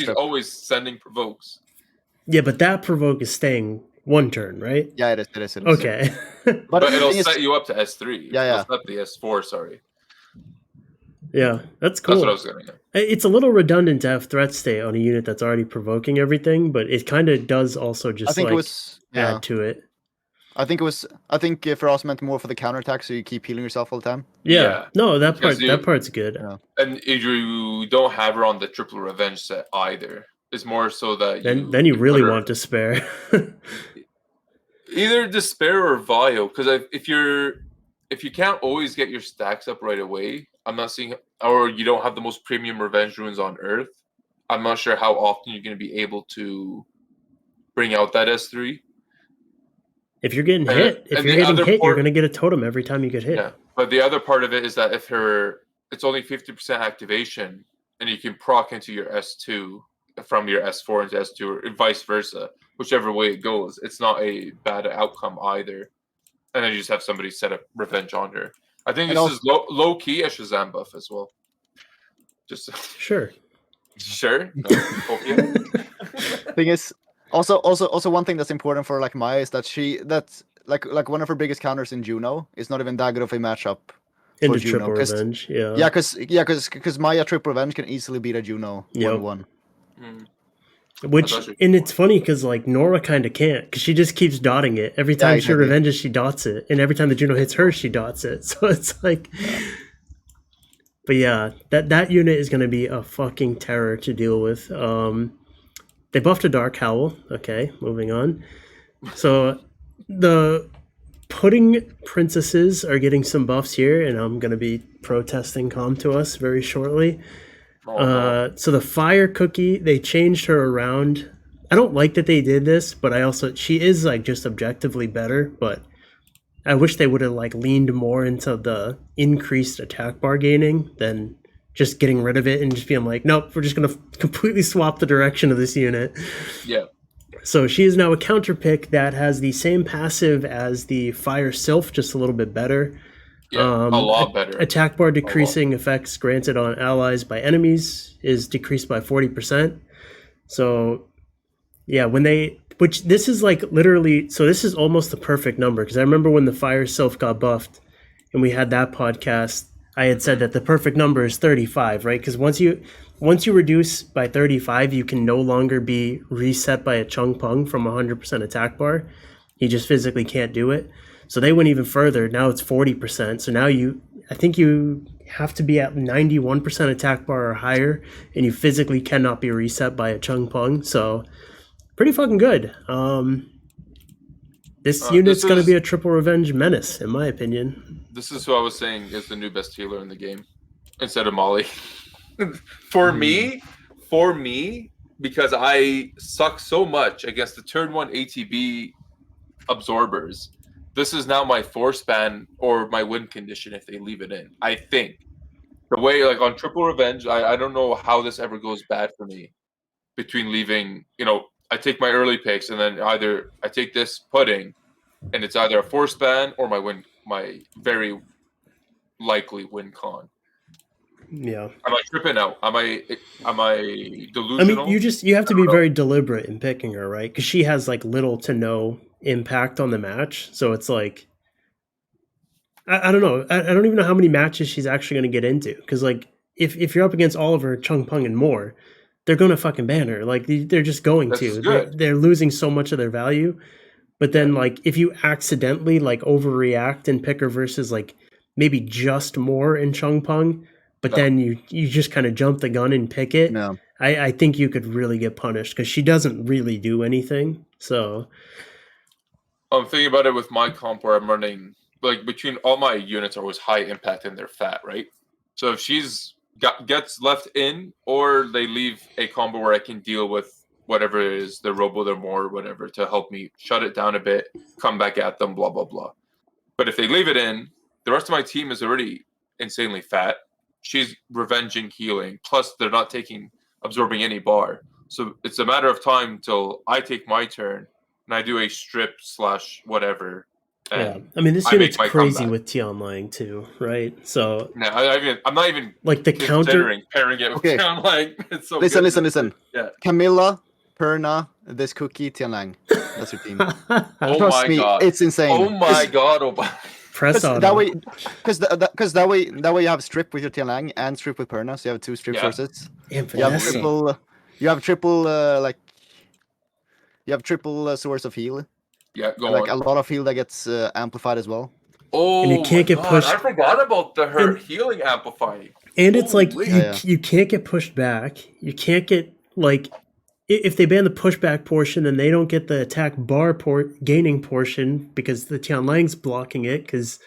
always sending provokes. Yeah, but that provoke is staying 1 turn, right? Yeah, it is. Okay. but it'll set you up to S3. Yeah. It'll set the S4, sorry. Yeah, that's cool. That's what I was getting at. It's a little redundant to have threat state on a unit that's already provoking everything, but it kind of does also just add to it. I think Firas meant more for the counterattack, so you keep healing yourself all the time. Yeah. No, that part's good. Yeah. And you don't have her on the triple revenge set either. It's more so that then you really want despair. Either despair or Vio, because if you can't always get your stacks up right away, I'm not seeing, or you don't have the most premium revenge runes on Earth, I'm not sure how often you're going to be able to bring out that S3. If you're getting hit, you're going to get a totem every time you get hit. Yeah, but the other part of it is that it's only 50% activation, and you can proc into your S2 from your S4 into S2, or vice versa. Whichever way it goes, it's not a bad outcome either. And then you just have somebody set up revenge on her. I think this is low key a Shazam buff as well. Just sure. No, Thing is, also one thing that's important for like Maya is that like one of her biggest counters in Juno is not even that good of a matchup. In the triple revenge, because Maya triple revenge can easily beat a Juno 1-1. And it's funny because like Nora kind of can't, because she just keeps dotting it. Every time she revenges, she dots it, and every time the Juno hits her, she dots it. So it's like, But yeah, that unit is going to be a fucking terror to deal with. They buffed a Dark Howl. Okay, moving on. So the pudding princesses are getting some buffs here, and I'm going to be protesting Calm to us very shortly. So the fire cookie, they changed her around. I don't like that they did this, but she is like just objectively better, but I wish they would have like leaned more into the increased attack bar gaining than just getting rid of it and just being like, nope, we're just going to completely swap the direction of this unit. Yeah. So she is now a counter pick that has the same passive as the Fire Sylph, just a little bit better. Yeah, a lot better. Attack bar decreasing effects granted on allies by enemies is decreased by 40%. So, yeah, which this is like literally, so this is almost the perfect number, because I remember when the Fire Sylph got buffed and we had that podcast, I had said that the perfect number is 35, right? Because once you reduce by 35, you can no longer be reset by a Chung Pung from 100% attack bar. You just physically can't do it. So they went even further. Now it's 40%. So now I think you have to be at 91% attack bar or higher, and you physically cannot be reset by a Chung Pung. So pretty fucking good. This unit's going to be a triple revenge menace, in my opinion. This is who I was saying is the new best healer in the game, instead of Molly. For me, because I suck so much against the turn 1 ATB absorbers, this is now my force ban or my win condition if they leave it in. I think the way, like on triple revenge, I don't know how this ever goes bad for me between leaving, I take my early picks and then either I take this pudding and it's either a force ban or my very likely win con. Yeah. Am I tripping out? Am I delusional? I mean, you have to be very deliberate in picking her, right? Because she has like little to no impact on the match. So it's like, I don't know. I don't even know how many matches she's actually going to get into. Because like, if you're up against Oliver, Chung Pung, and more, they're going to fucking ban her. Like, they're just going to. They're losing so much of their value. But then, like, if you accidentally, like, overreact and pick her versus, like, maybe just more in Chung Pung, but then you just kind of jump the gun and pick it, I think you could really get punished because she doesn't really do anything. So I'm thinking about it with my comp where I'm running, like, between all my units are always high impact and they're fat, right? So if she's gets left in, or they leave a combo where I can deal with whatever it is, the robo, the more, whatever, to help me shut it down a bit, come back at them, blah, blah, blah. But if they leave it in, the rest of my team is already insanely fat. She's revenging healing, plus they're not absorbing any bar. So it's a matter of time till I take my turn and I do a strip / whatever. Yeah, I mean, this unit's crazy with Tian Lang too, right? So no, I'm not even like the counter pairing it with Tian Lang. It's so listen. Yeah, Camilla, Perna, this cookie, Tian Lang. That's your team. Trust me, God, it's insane. Oh my God, Obabo. Press on that way, because that way you have strip with your Tian Lang and strip with Perna, so you have 2 strip sources. And Vanessa. You have triple source of heal. Yeah, go like on. A lot of heal that gets amplified as well. Oh, and you can't get pushed. I forgot about her healing amplifying. And it's like you can't get pushed back. You can't get like if they ban the pushback portion, then they don't get the attack bar gaining portion because the Tian Lang's blocking it. Because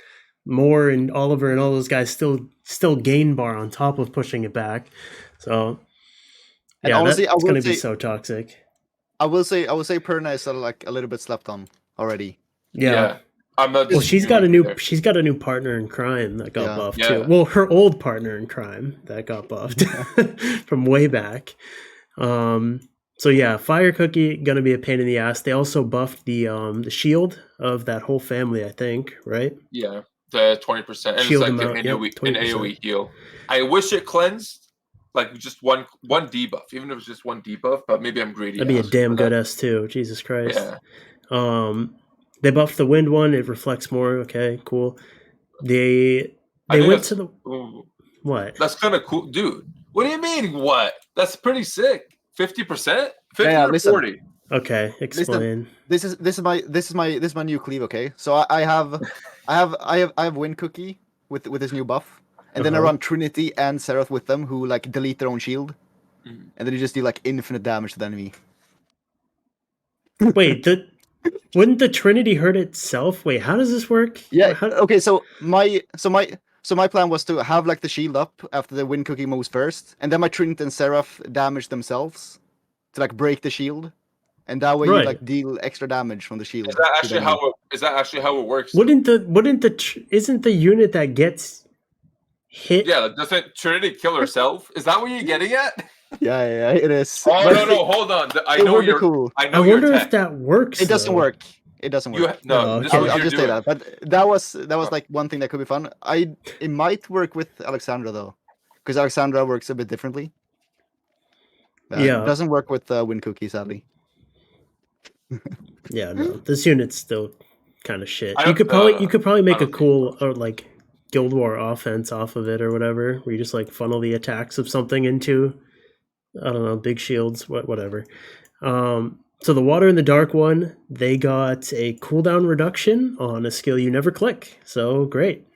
Moore and Oliver and all those guys still gain bar on top of pushing it back. So yeah, honestly, that's going to be so toxic. I will say Perna is like a little bit slept on already. Yeah. I'm not. Well, she's got a new partner in crime that got buffed too. Well, her old partner in crime that got buffed from way back. So yeah, Fire Cookie gonna be a pain in the ass. They also buffed the shield of that whole family, I think, right? Yeah, the 20%. And Shield it's like an AoE heal. I wish it cleansed like just one debuff, even if it's just one debuff. But maybe I'm greedy. That'd be a damn good S2. Jesus Christ. Yeah. They buffed the wind one. It reflects more. Okay, cool. They went to the what? That's kind of cool, dude. What do you mean? What? That's pretty sick. 50%, 50 or 40. Okay, explain. Listen, this is my new cleave. Okay, so I have Wind Cookie with this new buff, and then I run Trinity and Seraph with them, who like delete their own shield, and then you just do like infinite damage to the enemy. Wait, wouldn't the Trinity hurt itself? Wait, how does this work? Yeah. Okay. So my plan was to have like the shield up after the Wind Cookie moves first, and then my Trinity and Seraph damage themselves to like break the shield, and that way you like deal extra damage from the shield. Is that actually how it works? Isn't the unit that gets hit? Yeah, doesn't Trinity kill herself? Is that what you're getting at? Yeah, it is. Oh no, hold on. I know you're cool. I wonder if that works. It doesn't work. It doesn't work. I'll just say that. But that was like one thing that could be fun. It might work with Alexandra though, because Alexandra works a bit differently. It doesn't work with Wind Cookie, sadly. Yeah, no, this unit's still kind of shit. You could probably make a cool or like Guild War offense off of it or whatever, where you just like funnel the attacks of something into, I don't know, big shields, whatever. So the Water and the Dark one, they got a cooldown reduction on a skill you never click. So great.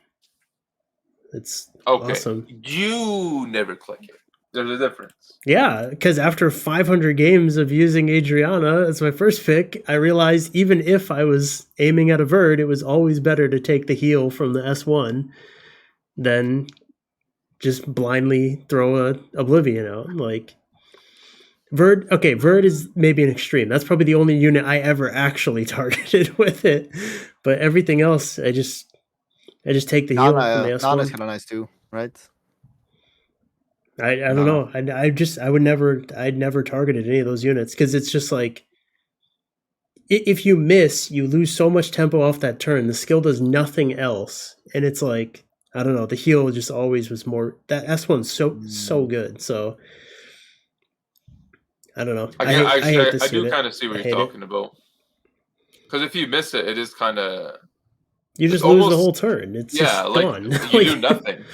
It's awesome. You never click it. There's a difference. Yeah, because after 500 games of using Adriana as my first pick, I realized even if I was aiming at a Verd, it was always better to take the heal from the S1 than just blindly throw a Oblivion out. Like, Verd is maybe an extreme. That's probably the only unit I ever actually targeted with it. But everything else, I just take the heal from the S1. Nana's kind of nice too, right? I don't know. I'd never targeted any of those units because it's just like, if you miss, you lose so much tempo off that turn. The skill does nothing else, and it's like, I don't know. The heal just always was more. That S1's so good. So I don't know. I do kind of see what you're talking about. Because if you miss it, it is kind of, you just lose the whole turn. It's just gone. You do nothing,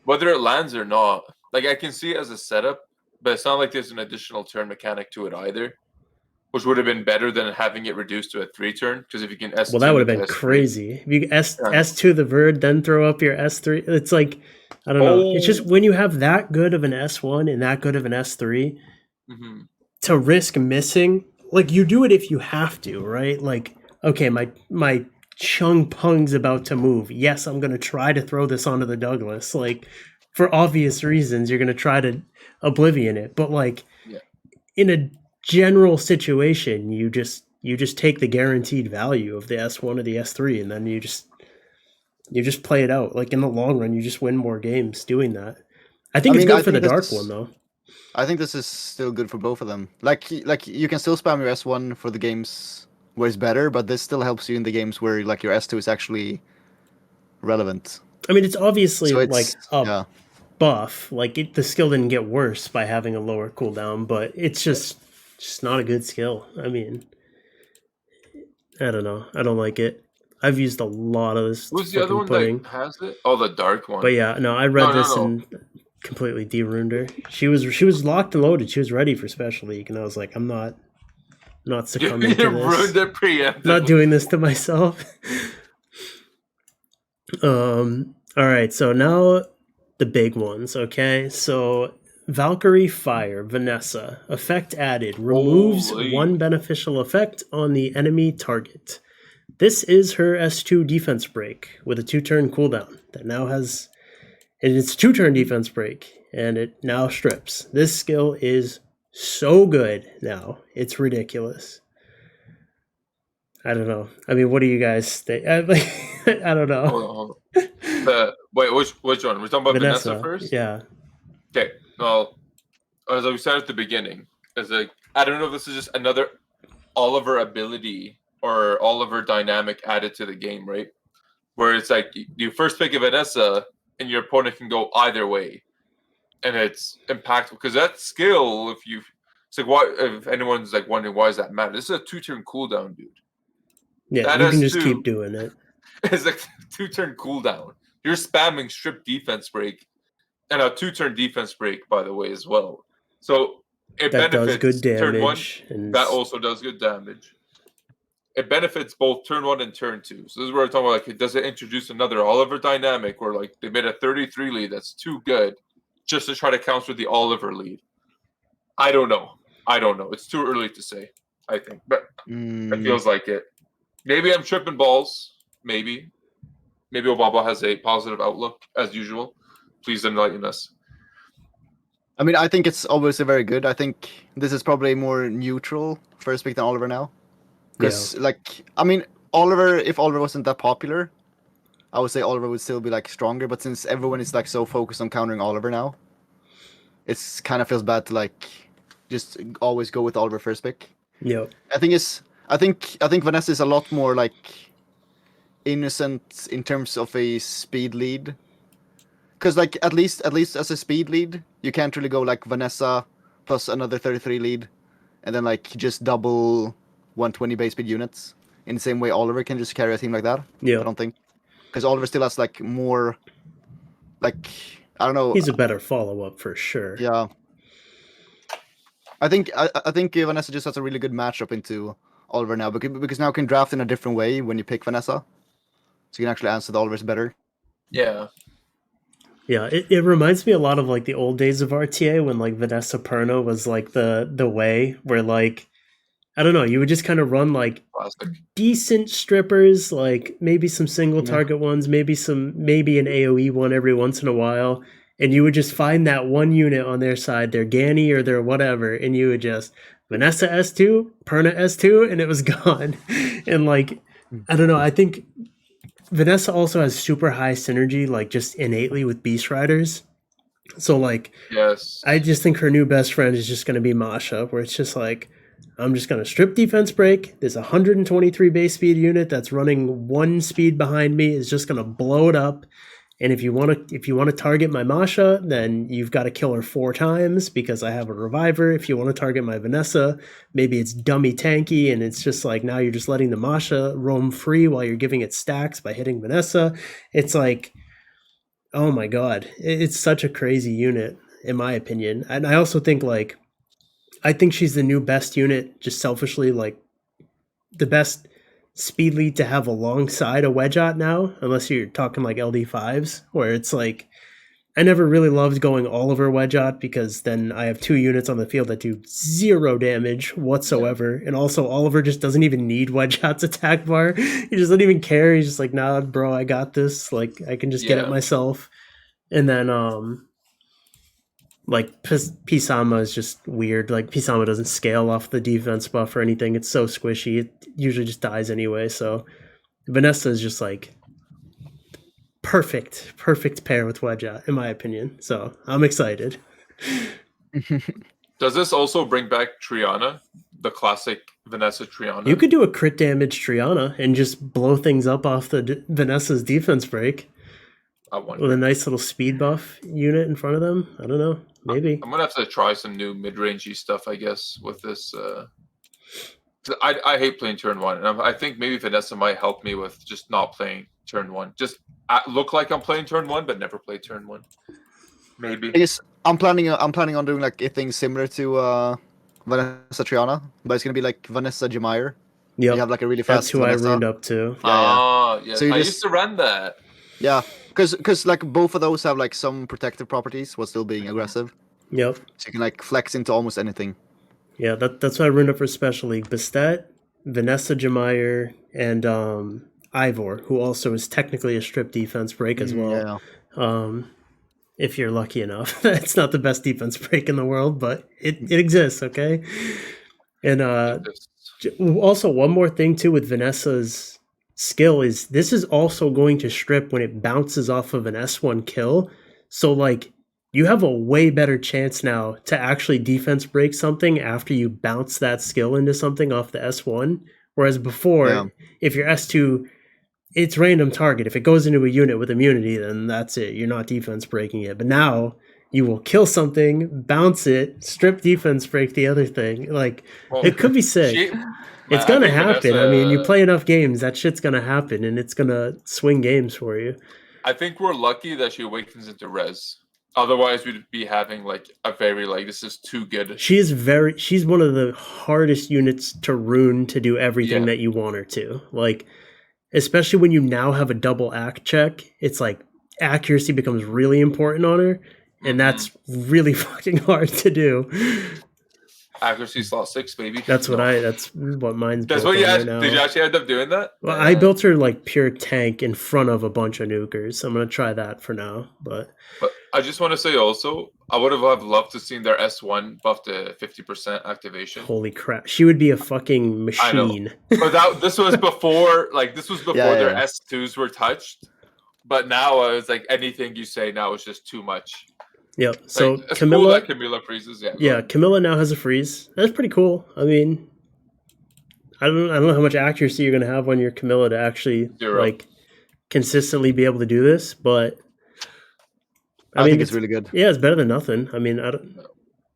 whether it lands or not. Like, I can see it as a setup, but it's not like there's an additional turn mechanic to it either, which would have been better than having it reduced to a 3-turn. Because if you can S2, well, that would have been crazy. If you S2 the Verd, then throw up your S3. It's like, I don't know. It's just when you have that good of an S1 and that good of an S3, to risk missing, like, you do it if you have to, right? Like, okay, my Chung Pung's about to move. Yes, I'm going to try to throw this onto the Douglas. Like, for obvious reasons, you're going to try to Oblivion it. But, like, in a general situation, you just take the guaranteed value of the S1 or the S3, and then you just play it out. Like, in the long run, you just win more games doing that. I think it's good for the Dark one, though. I think this is still good for both of them. Like you can still spam your S1 for the games where it's better, but this still helps you in the games where like your S2 is actually relevant. I mean, it's obviously like a buff. Like, the skill didn't get worse by having a lower cooldown, but it's just not a good skill. I mean, I don't know. I don't like it. I've used a lot of this. Who's the other one that has it? Oh, the Dark one. But yeah, no, I read this and completely de-ruined her. She was locked and loaded. She was ready for Special League, and I was like, I'm not succumbing to this. Ruined it preemptively. Not doing this to myself. All right, so now the big ones, okay? So Valkyrie Fire, Vanessa, effect added, removes one beneficial effect on the enemy target. This is her S2 defense break with a 2-turn cooldown that now has, and it's a 2-turn defense break, and it now strips. This skill is so good now. It's ridiculous. I don't know. I mean, what do you guys think? I don't know. Hold on. Wait, which one? We're talking about Vanessa first? Yeah. Okay. Well, as we said at the beginning, I don't know if this is just another Oliver ability or Oliver dynamic added to the game, right? Where it's like you first pick a Vanessa and your opponent can go either way. And it's impactful because that skill, it's like, why, if anyone's like wondering why does that matter? This is a 2-turn cooldown, dude. Yeah, that you can just keep doing it. It's like 2-turn cooldown. You're spamming strip defense break and a 2-turn defense break, by the way, as well. So it that benefits does good damage. Turn 1. That also does good damage. it benefits both turn 1 and turn 2. So this is where we're talking about, like, does it introduce another Oliver dynamic where, like, they made a 33 lead that's too good just to try to counter the Oliver lead? I don't know. It's too early to say, I think. But it feels like it. Maybe I'm tripping balls. Maybe Obabo has a positive outlook, as usual. Please enlighten us. I mean, I think it's obviously very good. I think this is probably more neutral first pick than Oliver now. Because, like, I mean, if Oliver wasn't that popular, I would say Oliver would still be, like, stronger. But since everyone is, like, so focused on countering Oliver now, it's kind of feels bad to, like, just always go with Oliver first pick. Yeah. I think Vanessa is a lot more, like, innocent in terms of a speed lead. Because, like, at least as a speed lead, you can't really go, like, Vanessa plus another 33 lead, and then, like, just double 120 base speed units. In the same way Oliver can just carry a team like that. Yeah. I don't think. Because Oliver still has, like, more, like, I don't know. He's a better follow-up for sure. Yeah. I think Vanessa just has a really good matchup into Oliver now, because now you can draft in a different way when you pick Vanessa. So you can actually answer the Olivers better. Yeah. Yeah, it reminds me a lot of, like, the old days of RTA when, like, Vanessa Perna was, like, the way where, like, I don't know, you would just kind of run, like, Classic. decent strippers, like maybe some single target ones, maybe an AoE one every once in a while, and you would just find that one unit on their side, their Ganny or their whatever, and you would just Vanessa S2, Perna S2, and it was gone. And, like, I don't know, I think Vanessa also has super high synergy, like, just innately with Beast Riders. So, like, yes, I just think her new best friend is just going to be Masha, where it's just like, I'm just going to strip defense break. There's a 123 base speed unit that's running 1 speed behind me, is just going to blow it up. And if you want to target my Masha, then you've got to kill her 4 times because I have a reviver. If you want to target my Vanessa, maybe it's dummy tanky, and it's just like now you're just letting the Masha roam free while you're giving it stacks by hitting Vanessa. It's like, oh my god, it's such a crazy unit in my opinion. And I also think, like, I think she's the new best unit, just selfishly, like the best speed lead to have alongside a Wedgeot now, unless you're talking like LD5s, where it's like, I never really loved going Oliver Wedgeot because then I have 2 units on the field that do 0 damage whatsoever. And also Oliver just doesn't even need Wedgeot's attack bar. He just doesn't even care. He's just like, nah, bro, I got this. Like, I can just get it myself. And then, like, Pisama is just weird. Like, Pisama doesn't scale off the defense buff or anything. It's so squishy. It usually just dies anyway. So Vanessa is just, like, perfect pair with Wedgeot, in my opinion. So I'm excited. Does this also bring back Triana, the classic Vanessa Triana? You could do a crit damage Triana and just blow things up off the Vanessa's defense break. With a nice little speed buff unit in front of them. I don't know. Maybe. I'm going to have to try some new mid-rangey stuff, I guess, with this. I hate playing turn 1. And I think maybe Vanessa might help me with just not playing turn 1. Just look like I'm playing turn 1, but never play turn 1. Maybe. I'm planning on doing, like, a thing similar to Vanessa Triana, but it's going to be like Vanessa Jemire. Yeah. You have, like, a really fast That's who Vanessa. I ruined up to. Yeah. So I used to run that. Yeah, because like both of those have, like, some protective properties while still being aggressive. Yep. So you can, like, flex into almost anything. Yeah, that's why I ruined up for Special League. Bastet, Vanessa Jemire, and Ivor, who also is technically a strip defense break as well. Yeah. If you're lucky enough. It's not the best defense break in the world, but it exists, okay? And also, one more thing, too, with Vanessa's skill is this is also going to strip when it bounces off of an S1 kill. So, like, you have a way better chance now to actually defense break something after you bounce that skill into something off the S1. Whereas before, if your S2, it's random target. If it goes into a unit with immunity, then that's it. You're not defense breaking it. But now you will kill something, bounce it, strip defense break the other thing. Like, it could be sick. It's going to happen. Vanessa, I mean, you play enough games, that shit's going to happen, and it's going to swing games for you. I think we're lucky that she awakens into res. Otherwise, we'd be having like a very like this is too good. She's one of the hardest units to rune to do everything that you want her to. Like, especially when you now have a double act check, it's like accuracy becomes really important on her, and that's really fucking hard to do. Accuracy slot 6, baby. That's what mine's. That's built what you on had. right now. Did you actually end up doing that? Well, I built her like pure tank in front of a bunch of nukers, so I'm gonna try that for now. But I just want to say also, I would have loved to seen their S1 buff to 50% activation. Holy crap, she would be a fucking machine. But this was before, their S2s were touched. But now it's like anything you say now is just too much. Yep. So like, Camilla, cool Camilla freezes. Yeah, Camilla now has a freeze. That's pretty cool. I mean, I don't know how much accuracy you're gonna have on your Camilla to actually 0. like consistently be able to do this, but I think it's really good. Yeah, it's better than nothing. I mean,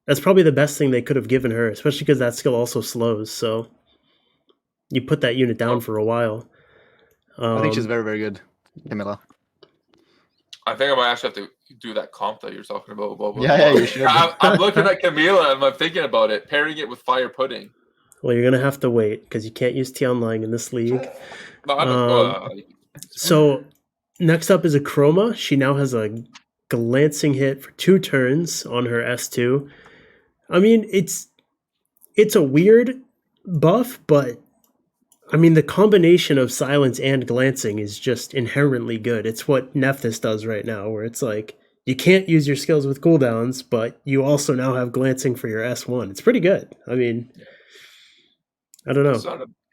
that's probably the best thing they could have given her, especially because that skill also slows. So you put that unit down for a while. I think she's very, very good, Camilla. I think I might actually have to do that comp that you're talking about. Yeah, you should. I'm looking at Camilla and I'm thinking about it, pairing it with Fire Pudding. Well, you're gonna have to wait because you can't use Tianlang in this league. No, I don't. So next up is a Chroma. She now has a glancing hit for 2 turns on her S2. I mean, it's a weird buff, but I mean the combination of silence and glancing is just inherently good. It's what Nephthys does right now, where it's like you can't use your skills with cooldowns, but you also now have glancing for your S1. It's pretty good. I mean, I don't know. It's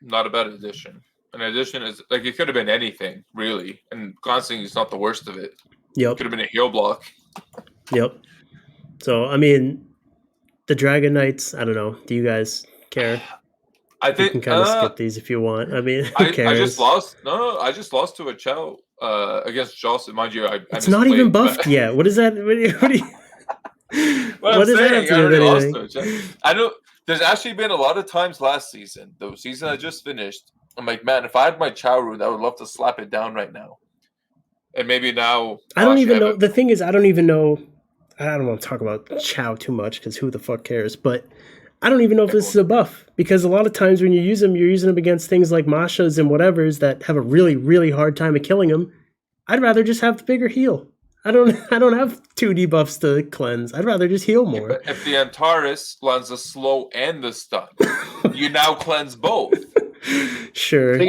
not a bad addition. An addition is like it could have been anything really, and glancing is not the worst of it. Yep. Could have been a heal block. Yep. So I mean, the Dragon Knights. I don't know. Do you guys care? I think you can kind of skip these if you want. I mean, who cares? I just lost. No, I just lost to a Chow against Joss. Mind you, it's not even buffed yet. What is that? What does that have to do with anything? I know. There's actually been a lot of times last season, the season I just finished. I'm like, man, if I had my Chow rune, I would love to slap it down right now. And maybe now I don't even know. The thing is, I don't even know. I don't want to talk about Chow too much because who the fuck cares? But I don't even know if this is a buff because a lot of times when you use them, you're using them against things like Mashas and whatevers that have a really, really hard time of killing them. I'd rather just have the bigger heal. I don't have 2 debuffs to cleanse. I'd rather just heal more. But if the Antares lands the slow and the stun, you now cleanse both. Sure.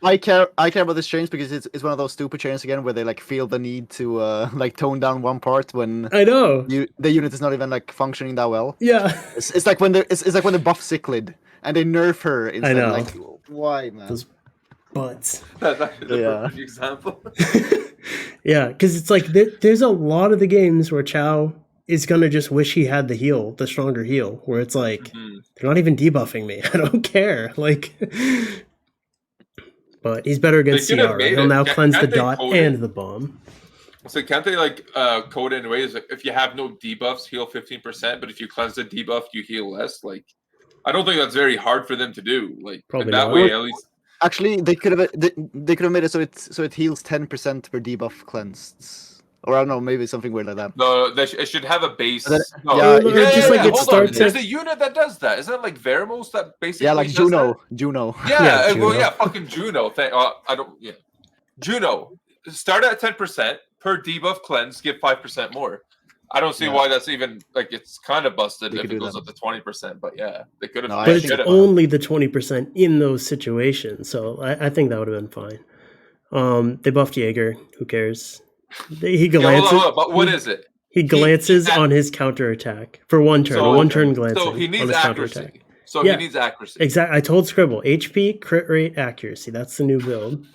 I care about this change because it's one of those stupid changes again where they like feel the need to like tone down one part when I know the unit is not even like functioning that well. Yeah. It's like when it's like when they buff Cichlid and they nerf her instead. I know. Like, why, man? Those butts. That's actually the perfect example. Yeah, because it's like there's a lot of the games where Chow is gonna just wish he had the stronger heal, where it's like they're not even debuffing me. I don't care. Like, but he's better against CR. He'll now cleanse the dot and the bomb. So can't they like code it in ways like if you have no debuffs, heal 15%, but if you cleanse the debuff, you heal less? Like, I don't think that's very hard for them to do. Like probably that not. way, at least. Actually, they could have made it so it heals 10% per debuff cleansed, or I don't know, maybe something weird like that. No, it should have a base. Just starts. There's a unit that does that. Isn't it like Veramos that basically? Yeah, like Juno. Juno. Yeah, Juno. Well, yeah, fucking Juno. I don't. Yeah, Juno. Start at 10% per debuff cleanse. Give 5% more. I don't see why that's even like it's kind of busted if it goes up to 20%. But yeah, they could have. But it's only the 20% in those situations, so I think that would have been fine. They buffed Jaeger. Who cares? He glances. Hold on, but what is it? He glances on his counterattack for 1 turn. So, 1 turn glancing. So he needs on his accuracy. So he needs accuracy. Exactly. I told Scribble HP, crit rate, accuracy. That's the new build.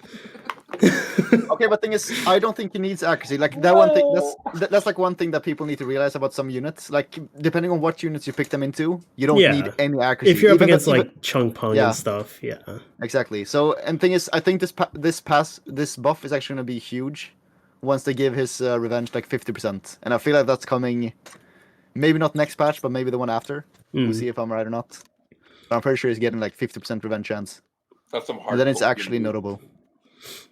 Okay, but thing is, I don't think he needs accuracy. Like that one thing. That's like one thing that people need to realize about some units. Like depending on what units you pick them into, you don't need any accuracy. If you're up against like Chung Pung and stuff, exactly. So and thing is, I think this buff is actually gonna be huge once they give his revenge like 50%, and I feel like that's coming. Maybe not next patch, but maybe the one after. We'll see if I'm right or not. But I'm pretty sure he's getting like 50% revenge chance. That's some hard. And then it's actually notable.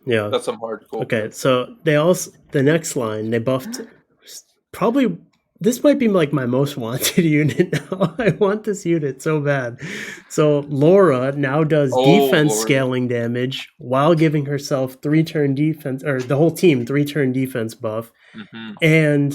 Yeah, that's some hardcore. Okay, so they also the next line they buffed probably this might be like my most wanted unit now. I want this unit so bad. So Laura now does defense scaling damage while giving herself 3-turn defense, or the whole team 3-turn defense buff, and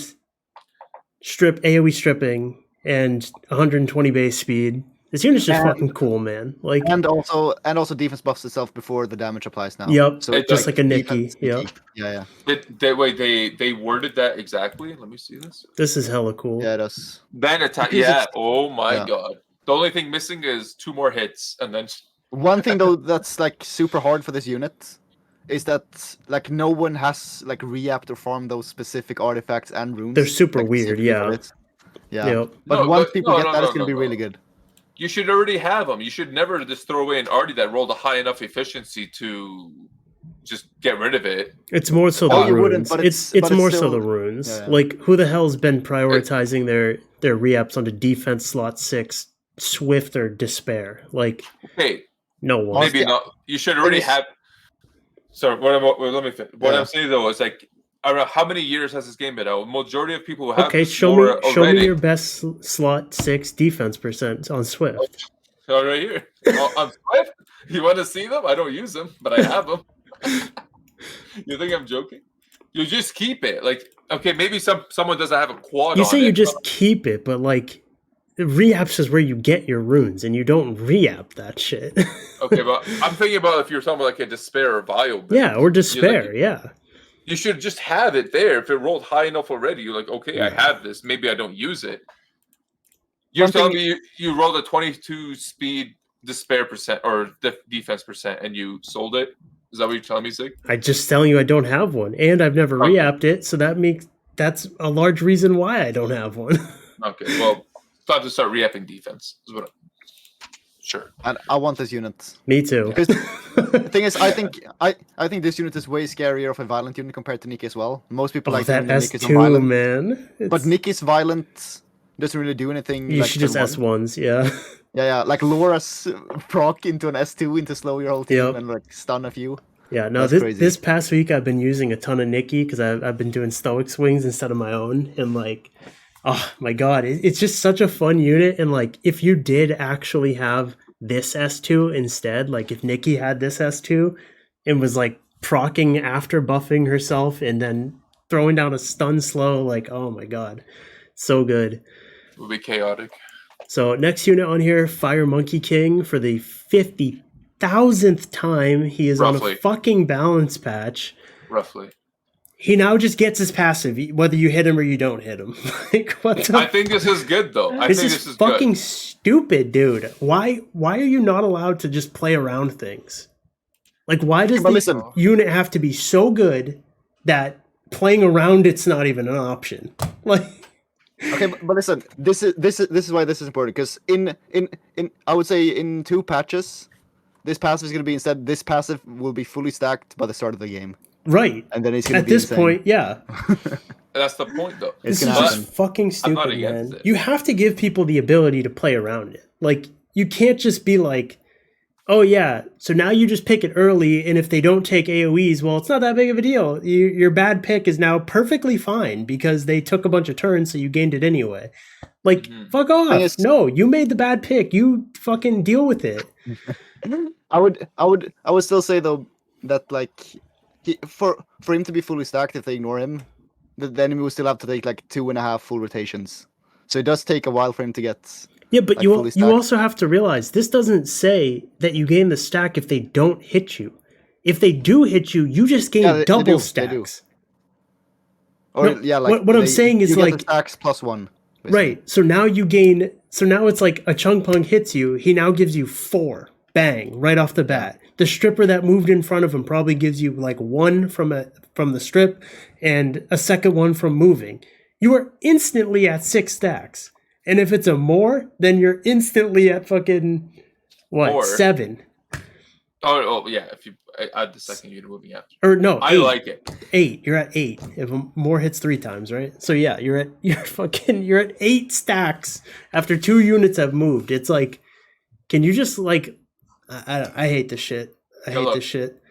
AoE stripping and 120 base speed. This unit's just fucking cool, man. Like, and also defense buffs itself before the damage applies now. Yep, so just like a Nikki. Yep. Yeah. They worded that exactly. Let me see this. This is hella cool. Yeah, it does. Then attack. Yeah. Oh my god. The only thing missing is 2 more hits, and then one thing though that's like super hard for this unit is that like no one has like reapt or farmed those specific artifacts and runes. They're super weird. Yeah. Yep. But once people get that, it's gonna be really good. You should already have them. You should never just throw away an arty that rolled a high enough efficiency to just get rid of it. It's more so the runes. It's more so the runes. Yeah. Like, who the hell's been prioritizing their re-ups onto defense slot 6, Swift or Despair? Like, no one. Maybe not. You should already have. Sorry, let me finish. What I'm saying though is like, I don't know how many years has this game been out. Majority of people who have show me your best slot 6 defense percent on Swift. So right here on Swift. You want to see them? I don't use them, but I have them. You think I'm joking? You just keep it. Like, okay, maybe someone doesn't have a quad. You say you just keep it, but like, re-apps is where you get your runes, and you don't re-app that shit. Okay, but I'm thinking about if you're talking about like a Despair or Bio. Yeah, or Despair. You should just have it there. If it rolled high enough already, you're like, okay, I have this. Maybe I don't use it. You're telling me you rolled a 22 speed Despair percent or defense percent, and you sold it? Is that what you're telling me, Zig? I'm just telling you I don't have one, and I've never re-apped it, so that's a large reason why I don't have one. Okay, well, it's time to start re-apping defense. Sure. And I want this unit. Me too. Because the thing is, I think this unit is way scarier of a violent unit compared to Nikki as well. Most people like that S2, violent, man. But Nikki's violent doesn't really do anything. You should just S1s, yeah. Yeah. Like Laura's proc into an S2 into slow your whole team and like stun a few. Yeah, no, this past week I've been using a ton of Nikki because I've been doing stoic swings instead of my own, and like, oh my god, it's just such a fun unit. And like, if you did actually have this S2 instead, like if Nikki had this S2 and was like procking after buffing herself and then throwing down a stun slow, like, oh my god, so good. It would be chaotic. So next unit on here, Fire Monkey King for the 50,000th time. He is on a fucking balance patch. Roughly. He now just gets his passive, whether you hit him or you don't hit him. Like, what the? I think this is good, though. This is fucking stupid, dude. Why are you not allowed to just play around things? Like, why does this unit have to be so good that playing around it's not even an option? Like, okay, but listen, this is why this is important, because in I would say in 2 patches, this passive is going to be instead. This passive will be fully stacked by the start of the game. Right. And then it's going to be at this point, yeah. That's the point, though. This is just fucking stupid, man. You have to give people the ability to play around it. Like, you can't just be like, oh yeah, so now you just pick it early, and if they don't take AoEs, well, it's not that big of a deal. Your bad pick is now perfectly fine because they took a bunch of turns, so you gained it anyway. Like, fuck off. No, you made the bad pick. You fucking deal with it. I would still say though that like for him to be fully stacked, if they ignore him, the enemy will still have to take like 2.5 full rotations. So it does take a while for him to get. Yeah, but like, you also have to realize this doesn't say that you gain the stack if they don't hit you. If they do hit you, you just gain double stacks. Or what I'm saying is like stacks +1. Basically. Right. So now you gain. So now it's like a Chung Pung hits you. He now gives you 4. Bang, right off the bat. The stripper that moved in front of him probably gives you like 1 from the strip and a second one from moving. You are instantly at 6 stacks. And if it's a more, then you're instantly at fucking 7. Oh yeah, if you add the second unit moving after. Or no, 8. I like it. 8. You're at 8. If a more hits 3 times, right? So yeah, you're at 8 stacks after 2 units have moved. It's like, can you just like I hate this shit. I hate this shit.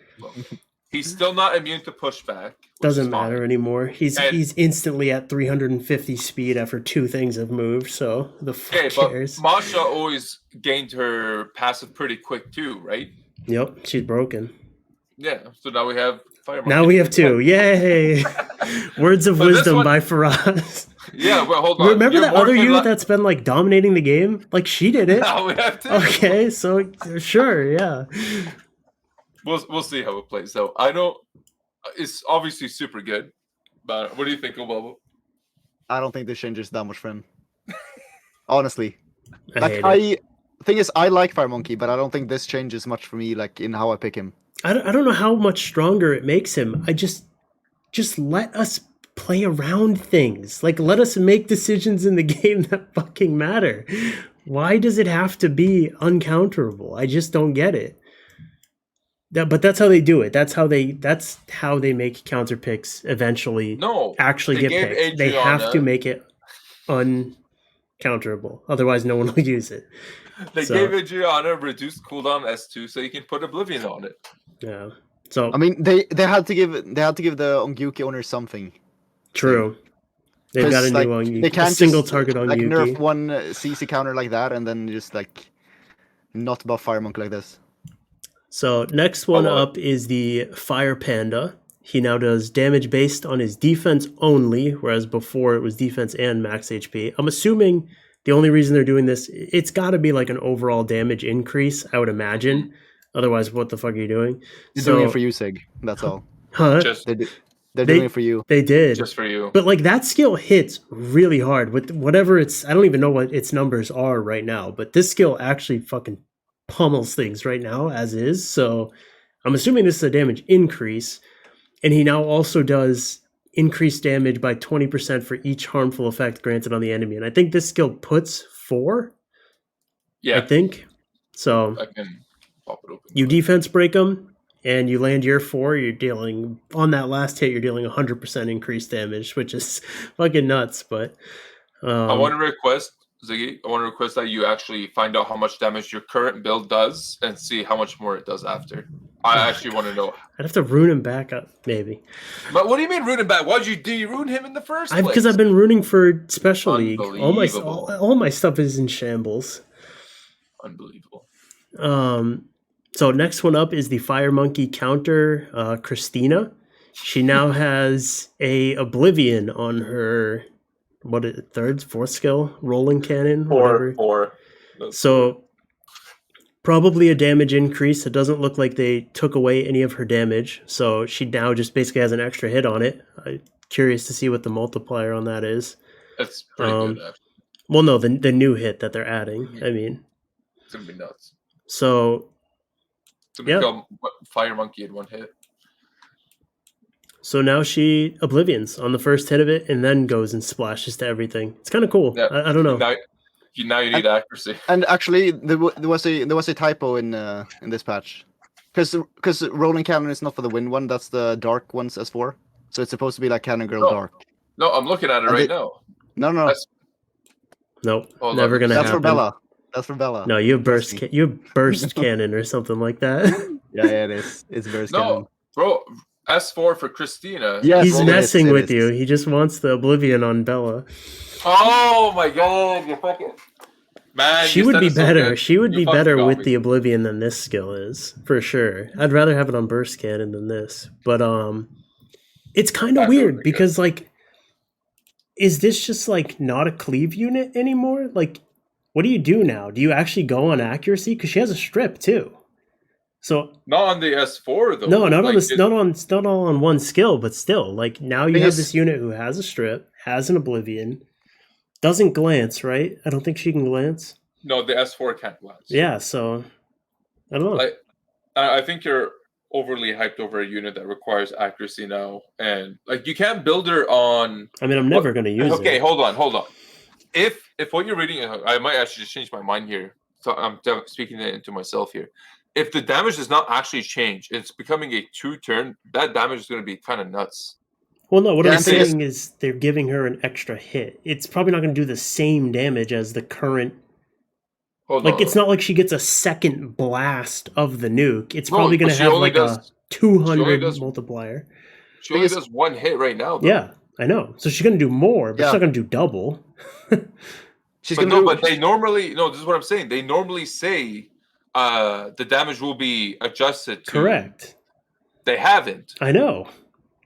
He's still not immune to pushback. Doesn't matter anymore. He's instantly at 350 speed after 2 things have moved, so the fuck cares? But Masha always gained her passive pretty quick too, right? Yep, she's broken. Yeah, so now we have Fire Monkey. Now we have 2. Yay! Words of wisdom by Firas. Yeah, but hold on. Remember that other unit that's been like dominating the game? Like she did it. Now we have 2. Okay, so sure, yeah. We'll see how it plays out. I know it's obviously super good, but what do you think, Obabo? I don't think this changes that much for him. Honestly, thing is, I like Fire Monkey, but I don't think this changes much for me, like in how I pick him. I don't know how much stronger it makes him. I just let us play around things. Like, let us make decisions in the game that fucking matter. Why does it have to be uncounterable? I just don't get it. But that's how they do it. That's how they make counter picks eventually. Actually get picked. They have to make it uncounterable. Otherwise, no one will use it. They gave Adriana reduced cooldown S2 so you can put Oblivion on it. Yeah. So I mean, they had to give the Onyuki owner something. True. They've got a new Onyuki. They can't single target Onyuki. Like nerf one CC counter like that and then just like not buff Fire Monk like this. So next one up is the Fire Panda. He now does damage based on his defense only, whereas before it was defense and max HP. I'm assuming the only reason they're doing this, it's got to be like an overall damage increase, I would imagine. Otherwise, what the fuck are you doing? They're doing it for you, Sig. That's all. Huh? They're doing it for you. They did. Just for you. But like that skill hits really hard with whatever it's, I don't even know what its numbers are right now, but this skill actually fucking pummels things right now as is. So I'm assuming this is a damage increase. And he now also does increased damage by 20% for each harmful effect granted on the enemy. And I think this skill puts 4. Yeah. I think. So I can pop it open. You defense break them and you land your 4, you're dealing, on that last hit, you're dealing 100% increased damage, which is fucking nuts. But I want to request, Ziggy, that you actually find out how much damage your current build does and see how much more it does after. I actually want to know. I'd have to rune him back up, maybe. But what do you mean rune him back? Why'd you ruin him in the first place? Because I've been runing for Special League. All my stuff is in shambles. Unbelievable. So next one up is the Fire Monkey counter, Christina. She now has a Oblivion on her, fourth skill? Rolling cannon? Four. So probably a damage increase. It doesn't look like they took away any of her damage. So she now just basically has an extra hit on it. I'm curious to see what the multiplier on that is. That's pretty good, actually. Well, no, the new hit that they're adding. I mean, it's going to be nuts. So become Fire Monkey in one hit. So now she Oblivions on the first hit of it and then goes and splashes to everything. It's kind of cool. Yeah. I don't know. Now you need accuracy. And actually, there was a typo in this patch, because Rolling Cannon is not for the Wind one. That's the Dark one's S4. So it's supposed to be like Cannon Girl Dark. No, I'm looking at it right now. No. Nope, never gonna happen. That's for Bella. That's for Bella. No, you have burst cannon or something like that. Yeah, it is. It's burst cannon. No, bro. S4 for Christina. Yes, he's messing with you. He just wants the Oblivion on Bella. Oh my god, you fucking man! She would be better. She would be better with the Oblivion than this skill is, for sure. I'd rather have it on burst cannon than this. But it's kind of weird because like, is this just like not a cleave unit anymore? Like, what do you do now? Do you actually go on accuracy? Because she has a strip too. So not on the S4 though. No, not all on one skill, but still, like now you have this unit who has a strip, has an Oblivion, doesn't glance, right? I don't think she can glance. No, the S4 can't glance. Yeah, so I don't know. I think you're overly hyped over a unit that requires accuracy now, and like you can't build her on. I mean, I'm never going to use it. Okay, hold on. If what you're reading, I might actually just change my mind here. So I'm speaking into myself here. If the damage does not actually change, it's becoming a 2-turn, that damage is going to be kind of nuts. Well, no, what I'm saying is they're giving her an extra hit. It's probably not going to do the same damage as the current. It's not like she gets a second blast of the nuke. It's probably going to have like 200 multiplier. She only does one hit right now, though. Yeah, I know. So she's going to do more, but she's not going to do double. But they normally... No, this is what I'm saying. They normally say the damage will be adjusted to... Correct. They haven't. I know.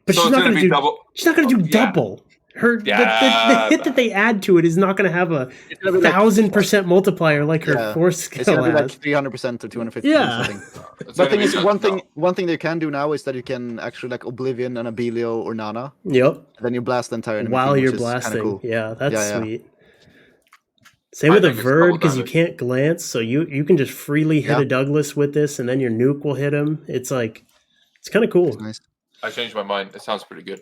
But so she's not going to do double. She's not going to do double. The hit that they add to it is not going to have a 1,000% multiplier like her force skill. It's going to be like 300% or 250%. Yeah. But the thing is, one thing they can do now is that you can actually like Oblivion and Abilio or Nana. Yep. Then you blast the entire enemy while you're team, blasting. Cool. Yeah, that's sweet. Same with a Verd, because you can't glance, so you can just freely hit a Douglas with this, and then your nuke will hit him. It's like, it's kind of cool. Nice. I changed my mind. It sounds pretty good.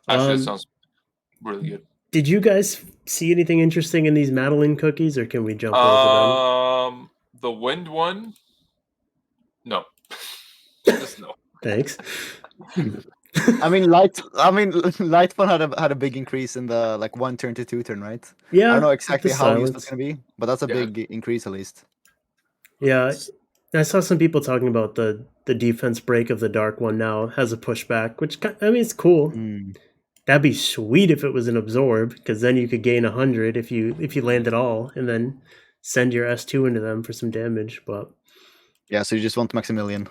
Actually, it sounds really good. Did you guys see anything interesting in these Madeline cookies, or can we jump over them? The wind one? No. Just no. Thanks. I mean, light one had a big increase in the like 1 turn to 2 turn, right? Yeah. I don't know exactly how used it's gonna be, but that's a big increase at least. Yeah. I saw some people talking about the defense break of the dark one now has a pushback, which, I mean, it's cool. That'd be sweet if it was an absorb, because then you could gain 100 if you land it all, and then send your S2 into them for some damage. But yeah, so you just want Maximilian.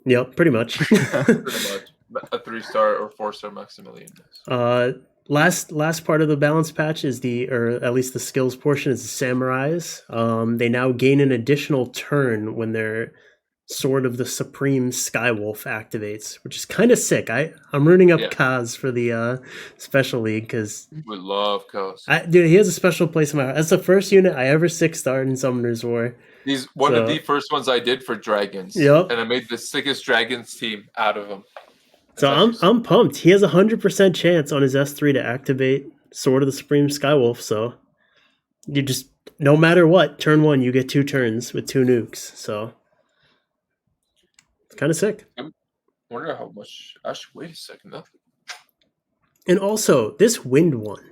Yep, pretty much. Pretty much. A 3-star or 4-star Maximilian. Last part of the balance patch is or at least the skills portion is the samurais. They now gain an additional turn when their Sword of the Supreme Skywolf activates, which is kind of sick. I'm rooting up Kaz for the Special League because we love Kaz. Dude, he has a special place in my heart. That's the first unit I ever 6-starred in Summoner's War. He's one of the first ones I did for Dragons. Yep. And I made the sickest Dragons team out of him. So I'm pumped. He has a 100% chance on his S3 to activate Sword of the Supreme Skywolf. So you just, no matter what, turn 1 you get 2 turns with 2 nukes. So it's kind of sick. I wonder how much. Actually, wait a second though. And also this wind one.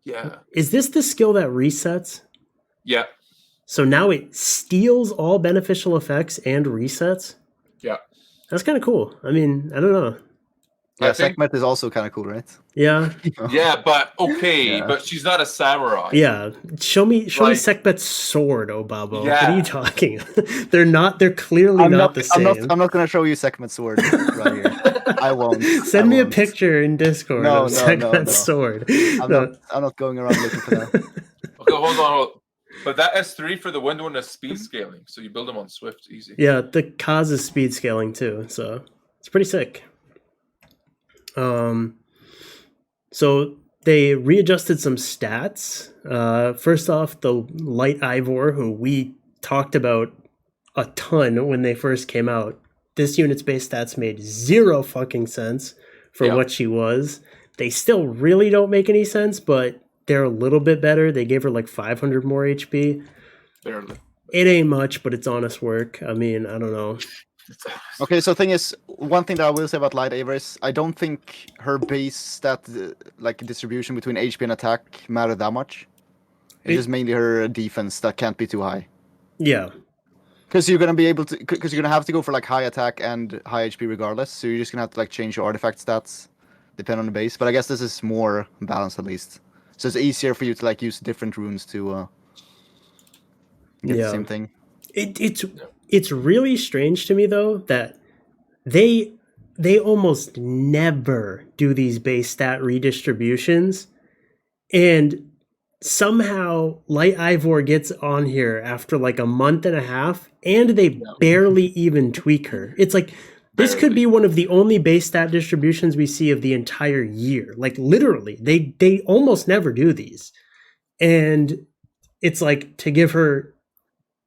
Yeah. Is this the skill that resets? Yeah. So now it steals all beneficial effects and resets? Yeah. That's kind of cool. I mean, I don't know. Yeah, Sekhmet is also kind of cool, right? Yeah. Yeah, but but she's not a samurai. Yeah. Show me Sekhmet's sword, Obabo. Yeah. What are you talking? They're clearly not the same. I'm not going to show you Sekhmet's sword right here. I won't. Send me a picture in Discord of Sekhmet's sword. I'm not going around looking for that. Okay, hold on. But that S3 for the wind one is speed scaling, so you build them on Swift easy. Yeah, the Kaz is speed scaling too, so it's pretty sick. So they readjusted some stats. First off, the Light Ivor, who we talked about a ton when they first came out. This unit's base stats made 0 fucking sense for what she was. They still really don't make any sense, but they're a little bit better. They gave her like 500 more HP. Barely. It ain't much, but it's honest work. I mean, I don't know. Okay, so thing is, one thing that I will say about Light Ivor is I don't think her base stat like distribution between HP and attack matter that much. It's just mainly her defense that can't be too high. Yeah. Because you're gonna have to go for like high attack and high HP regardless. So you're just gonna have to like change your artifact stats depending on the base. But I guess this is more balanced at least. So it's easier for you to like use different runes to get the same thing. It's really strange to me though that they almost never do these base stat redistributions, and somehow Light Ivor gets on here after like a month and a half, and they barely even tweak her. It's like this could be one of the only base stat distributions we see of the entire year. Like literally, they almost never do these, and it's like to give her.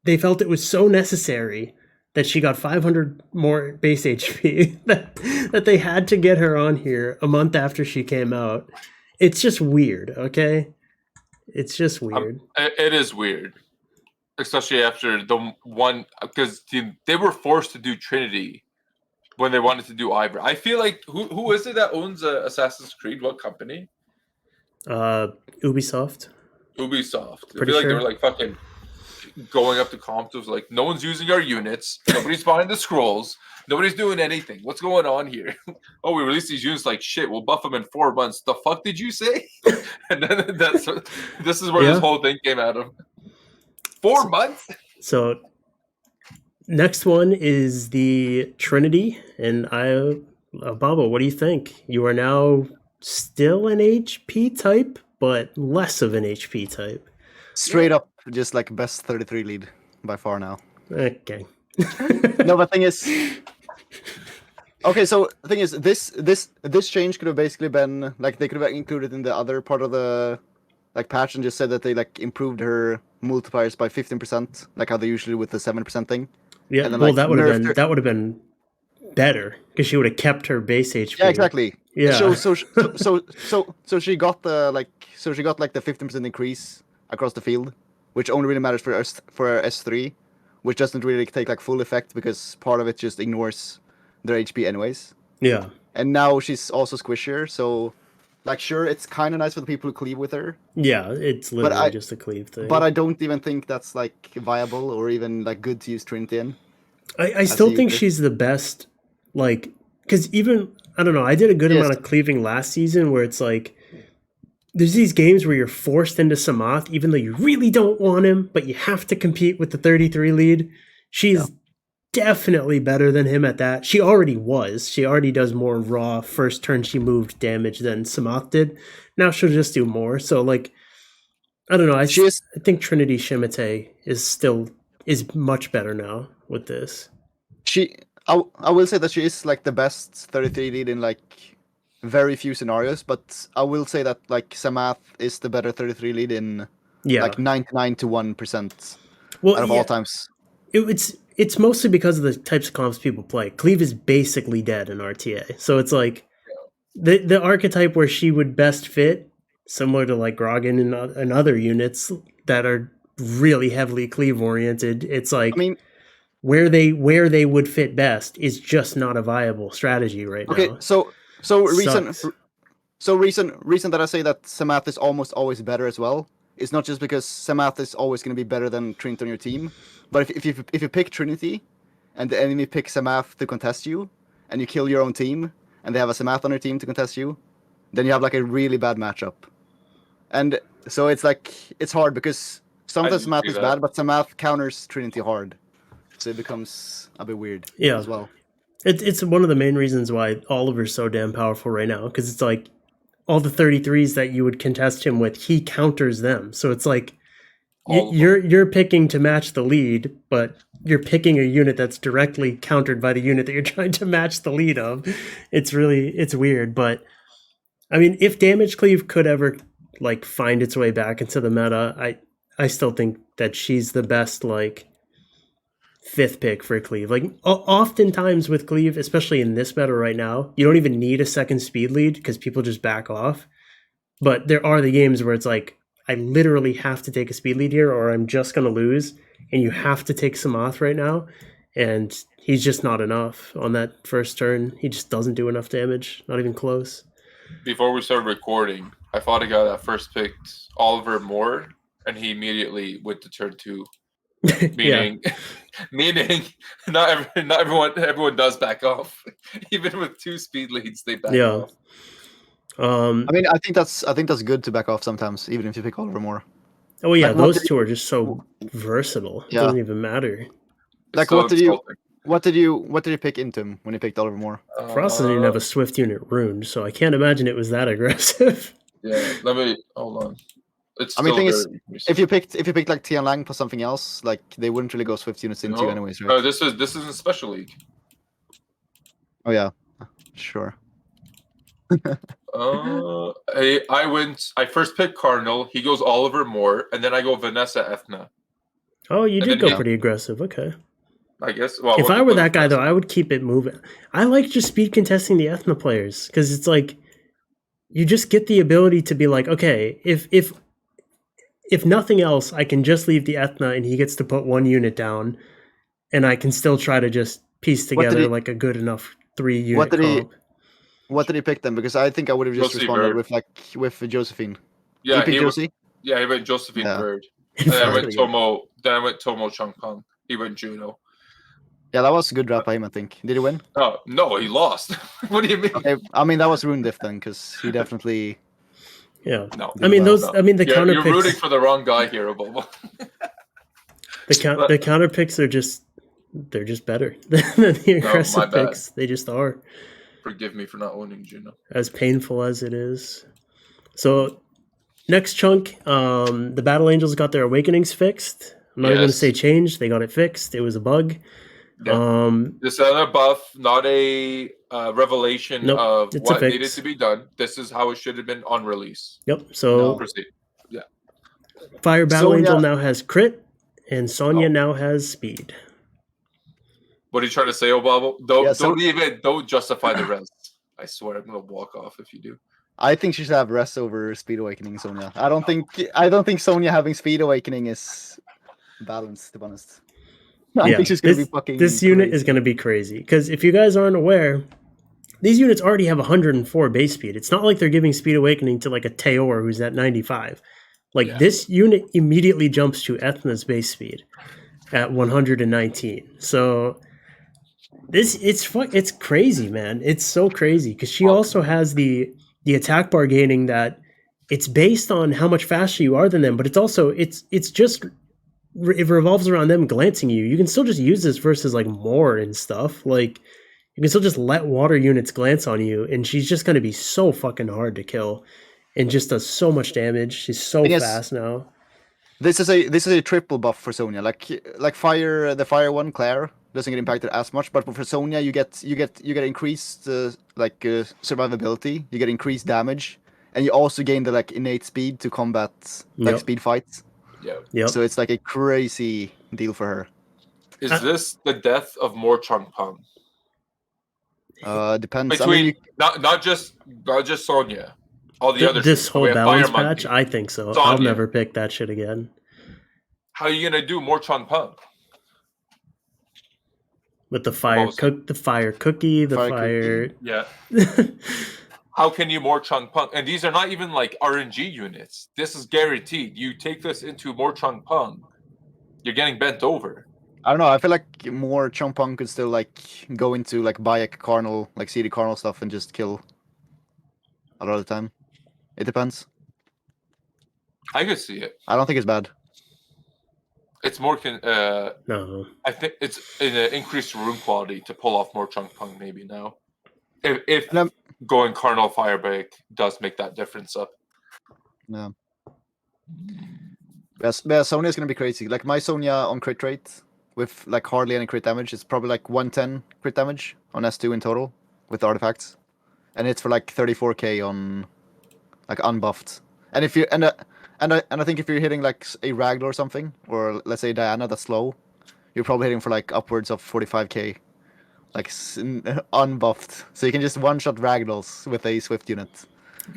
They felt it was so necessary that she got 500 more base HP that they had to get her on here a month after she came out. It's just weird, okay? It's just weird. It is weird. Especially after the one, because they were forced to do Trinity when they wanted to do Ivor. I feel like, who is it that owns Assassin's Creed? What company? Ubisoft. Ubisoft. Pretty I feel like sure. they were like fucking going up to comps was like, no one's using our units, nobody's buying the scrolls, nobody's doing anything. What's going on here? Oh, we released these units like shit. We'll buff them in 4 months. The fuck did you say? And then this is where this whole thing came out of. 4 months. So next one is the Trinity, and Obabo, what do you think? You are now still an HP type, but less of an HP type. Straight up, just like best 33 lead by far now. Okay. No, but thing is, okay. So the thing is, this change could have basically been like they could have included in the other part of the like patch and just said that they like improved her multipliers by 15%, like how they usually do with the 7% thing. Yeah, and then, well, like, that would have been better because she would have kept her base HP. Yeah, exactly. Yeah. So she got the like the 15% increase across the field, which only really matters for S3, which doesn't really take like full effect because part of it just ignores their HP anyways. Yeah. And now she's also squishier, so like sure, it's kind of nice for the people who cleave with her. Yeah, it's literally just a cleave thing. But I don't even think that's like viable or even like good to use Trinity in. I still think she's the best, like, because even, I don't know, I did a good amount of cleaving last season where it's like, there's these games where you're forced into Samath, even though you really don't want him, but you have to compete with the 33 lead. She's definitely better than him at that. She already was. She already does more raw first turn she moved damage than Samath did. Now she'll just do more. So, like, I don't know. I think Trinity Shimate is much better now with this. I will say that she is like the best 33 lead in like very few scenarios, but I will say that like Samath is the better 33 lead in like 99 to 1% out of all times. It's mostly because of the types of comps people play. Cleave is basically dead in RTA, so it's like the archetype where she would best fit, similar to like Grogan and other units that are really heavily cleave oriented. It's like, I mean, where they would fit best is just not a viable strategy right now. Okay, so reason that I say that Samath is almost always better as well is not just because Samath is always going to be better than Trinity on your team, but if you pick Trinity and the enemy picks Samath to contest you, and you kill your own team, and they have a Samath on their team to contest you, then you have like a really bad matchup. And so it's like it's hard because sometimes Samath is bad, but Samath counters Trinity hard, so it becomes a bit weird as well. It's one of the main reasons why Oliver's so damn powerful right now, because it's like all the 33s that you would contest him with, he counters them. So it's like you're picking to match the lead, but you're picking a unit that's directly countered by the unit that you're trying to match the lead of. It's weird, but I mean, if Damage Cleave could ever like find its way back into the meta, I still think that she's the best like 5th pick for Cleave. Like oftentimes with Cleave, especially in this meta right now, you don't even need a second speed lead because people just back off. But there are the games where it's like, I literally have to take a speed lead here or I'm just going to lose, and you have to take Samath right now, and he's just not enough on that first turn. He just doesn't do enough damage, not even close. Before we started recording, I fought a guy that first picked Oliver Moore, and he immediately went to turn 2. Meaning not everyone does back off. Even with 2 speed leads, they back off. I mean, I think that's good to back off sometimes, even if you pick Oliver Moore. Oh yeah, like, those two are just so versatile. It doesn't even matter. Like, what did you pick into him when you picked Oliver Moore? Frost doesn't even have a Swift unit ruined, so I can't imagine it was that aggressive. Yeah, let me hold on. It's I mean, thing is, if you picked like Tian Lang for something else, like they wouldn't really go Swift units into anyways, right? No, this is a special league. Oh yeah, sure. I first picked Cardinal. He goes Oliver Moore, and then I go Vanessa Ethna. Oh, you did go pretty aggressive. Okay. I guess. Well, if I were that guy, though, I would keep it moving. I like just speed contesting the Ethna players because it's like you just get the ability to be like, okay, if nothing else, I can just leave the Ethna and he gets to put 1 unit down, and I can still try to just piece together like a good enough 3-unit comp. What did he pick then? Because I think I would have just responded with Josephine. Yeah, he picked Josie? Yeah, he went Josephine Bird. And then I went Tomo. Then I went Tomo Changpeng. He went Juno. Yeah, that was a good draft by him, I think. Did he win? Oh no, he lost. What do you mean? Okay, I mean that was Rune Diff then, because he definitely. Yeah. No. I mean well. those. I mean the counter You're picks. rooting for the wrong guy here, Obabo. The counter picks are just. They're just better than the aggressive picks. They just are. Forgive me for not owning Juno. As painful as it is. So, next chunk, the Battle Angels got their Awakenings fixed. I'm not even going to say changed. They got it fixed. It was a bug. Yeah. This is another buff, not a revelation of what needed to be done. This is how it should have been on release. Yep. So, proceed. Yeah. Fire Battle Angel now has crit, and Sonya now has speed. What are you trying to say, Obabo? Don't justify the rest. I swear I'm gonna walk off if you do. I think she should have rest over Speed Awakening, Sonya. I don't think Sonya having Speed Awakening is balanced, to be honest. I think she's gonna be fucking This crazy. unit is gonna be crazy. Because if you guys aren't aware, these units already have 104 base speed. It's not like they're giving Speed Awakening to like a Teor who's at 95. This unit immediately jumps to Ethna's base speed at 119. So it's crazy, man. It's so crazy because she also has the attack bar gaining that it's based on how much faster you are than them, but it's also it revolves around them glancing you. You can still just use this versus like more and stuff. Like you can still just let water units glance on you, and she's just gonna be so fucking hard to kill, and just does so much damage. She's so fast now. This is a triple buff for Sonya. Like the fire one, Claire, doesn't get impacted as much, but for Sonya you get increased survivability, you get increased damage, and you also gain the innate speed to combat speed fights. Yeah. So it's like a crazy deal for her. Is this the death of more Changpeng? Depends. Between not just Sonya. All the other this whole balance patch, I think so. Sonya. I'll never pick that shit again. How are you gonna do more Changpeng? With the fire cookie. Yeah. How can you more Changpeng? And these are not even like RNG units. This is guaranteed. You take this into more Changpeng, you're getting bent over. I don't know. I feel like more Changpeng could still go into Bayek Carnal, CD Carnal stuff and just kill a lot of the time. It depends. I could see it. I don't think it's bad. It's more no. I think it's an increased rune quality to pull off more Changpeng maybe now. If going Carnal Firebreak does make that difference up. Yeah. Sonya's gonna be crazy. Like my Sonya on crit rate with hardly any crit damage, it's probably 110 crit damage on S2 in total with artifacts. And it's for 34k on unbuffed. And if you and I think if you're hitting a Ragdoll or something, or let's say Diana that's slow, you're probably hitting for upwards of 45k, unbuffed. So you can just one-shot Ragdolls with a Swift unit.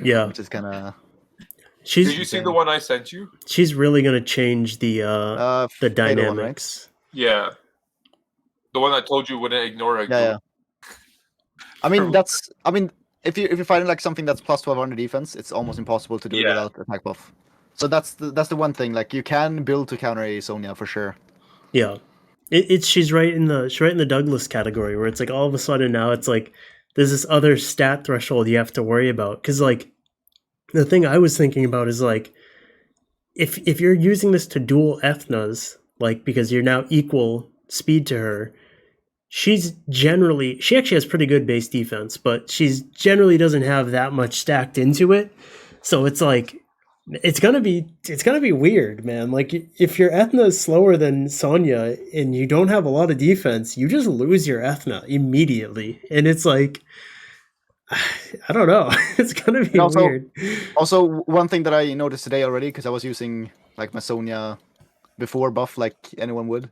Yeah, which is kind of. Did you see the one I sent you? She's really gonna change the dynamics. One, right? Yeah, the one I told you wouldn't ignore it. Yeah. I mean if you're fighting something that's plus 1200 defense, it's almost impossible to do it without attack buff. So that's the one thing. You can build to counter a Sonya for sure. Yeah, she's right in the Douglas category where it's all of a sudden now it's there's this other stat threshold you have to worry about because the thing I was thinking about is if you're using this to duel Ethnas because you're now equal speed to her. She actually has pretty good base defense, but she's generally doesn't have that much stacked into it. So it's it's gonna be weird, man. If your Ethna is slower than Sonya and you don't have a lot of defense, you just lose your Ethna immediately. And it's I don't know. It's gonna be weird. Also, one thing that I noticed today already, because I was using my Sonya before buff anyone would.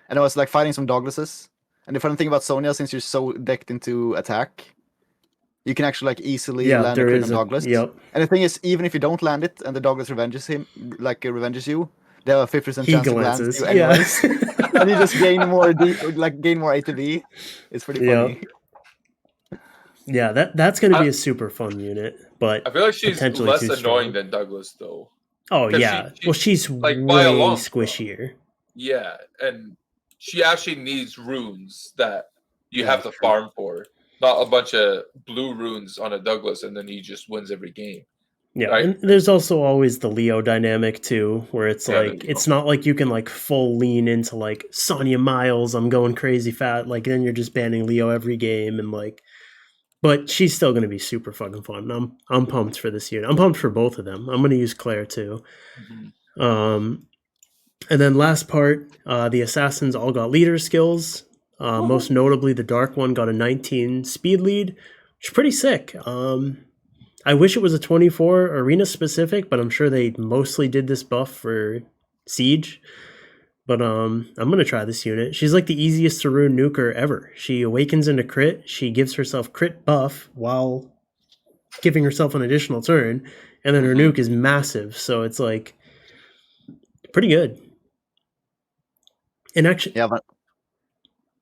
And I was fighting some Douglases. And the funny thing about Sonya, since you're so decked into attack, you can actually easily land a crit on Douglas. Yep. And the thing is, even if you don't land it and the Douglas revenges him, revenges you, they have a 50% chance to land you anyways. And you just gain more A to B. It's pretty funny. Yeah, that's gonna be a super fun unit. But I feel like she's less annoying than Douglas though. Oh yeah. She's like, way by a long squishier. Yeah, and she actually needs runes that you have to farm for, not a bunch of blue runes on a Douglas, and then he just wins every game. Yeah, right? And there's also always the Leo dynamic too, where it's like it's not like you can like full lean into like Sonya Miles, I'm going crazy fat, like then you're just banning Leo every game and like, but she's still going to be super fucking fun. I'm pumped for this unit. I'm pumped for both of them. I'm going to use Claire too. And then last part, the assassins all got leader skills. Most notably, the dark one got a 19 speed lead, which is pretty sick. I wish it was a 24 arena specific, but I'm sure they mostly did this buff for Siege. But I'm going to try this unit. She's like the easiest to rune nuker ever. She awakens into crit. She gives herself crit buff while giving herself an additional turn. And then her nuke is massive. So it's like pretty good. And actually,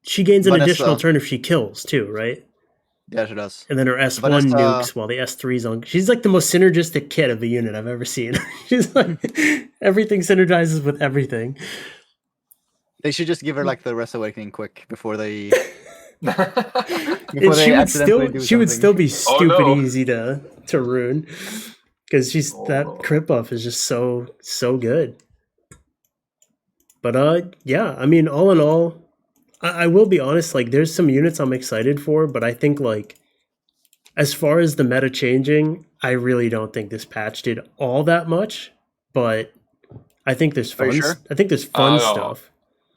she gains an additional turn if she kills too, right? Yeah, she does. And then her S1 nukes while the S3's on. She's like the most synergistic kit of a unit I've ever seen. She's like, everything synergizes with everything. They should just give her like the Rest Awakening quick before they. She would still be stupid easy to rune because that crit buff is just so good. But yeah, I mean, all in all, I will be honest, like there's some units I'm excited for, but I think like as far as the meta changing, I really don't think this patch did all that much, but I think there's fun. I think there's fun stuff.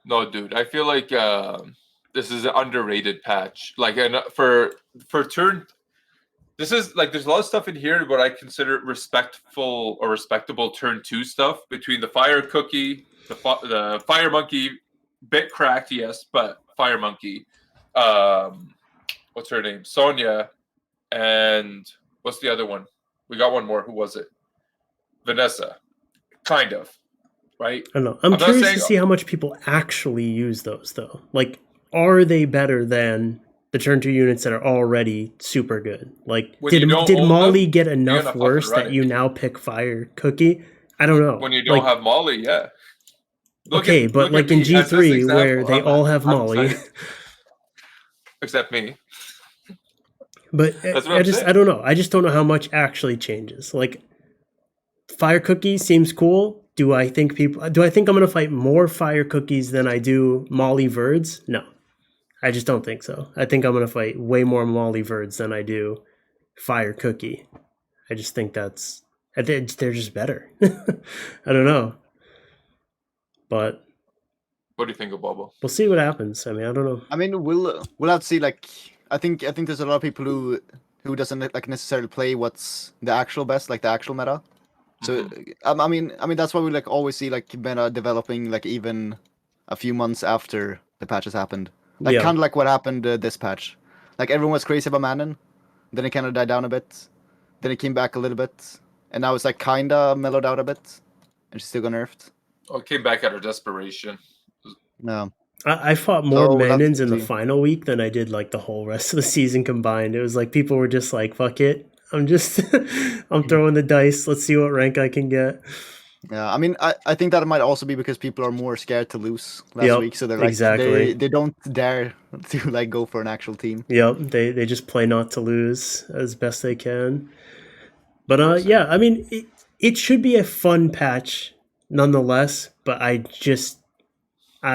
No, dude, I feel like this is an underrated patch. Like, and for turn, this is like there's a lot of stuff in here what I consider respectful or respectable turn 2 stuff between the fire cookie, the fire monkey. Bit cracked, yes, but Fire Monkey. What's her name? Sonya. And what's the other one? We got one more. Who was it? Vanessa. Kind of. Right? I don't know. I'm curious to see how much people actually use those, though. Like, are they better than the turn 2 units that are already super good? Like, did Molly get enough worse that you now pick Fire Cookie? I don't know. When you don't have Molly, yeah. But like in G3 where they all have Molly. Except me. But I don't know. I just don't know how much actually changes. Like Fire Cookie seems cool. Do I think I'm going to fight more Fire Cookies than I do Molly Verds? No. I just don't think so. I think I'm going to fight way more Molly Verds than I do Fire Cookie. I just think they're just better. I don't know. But what do you think of Obabo? We'll see what happens. I mean, I don't know. I mean, we'll have to see. Like, I think there's a lot of people who doesn't like necessarily play what's the actual best, like the actual meta. So I mean that's why we like always see like meta developing like even a few months after the patches happened. Like kind of like what happened this patch. Like everyone was crazy about Manon, then it kind of died down a bit, then it came back a little bit, and now it's like kind of mellowed out a bit, and she's still got nerfed. Oh, it came back out of desperation. No. I fought more Manons in the final week than I did like the whole rest of the season combined. It was like people were just like, fuck it. I'm throwing the dice. Let's see what rank I can get. Yeah, I mean, I think that might also be because people are more scared to lose last week. So they're like, they don't dare to like go for an actual team. Yep, they just play not to lose as best they can. But yeah, I mean, it should be a fun patch nonetheless, but I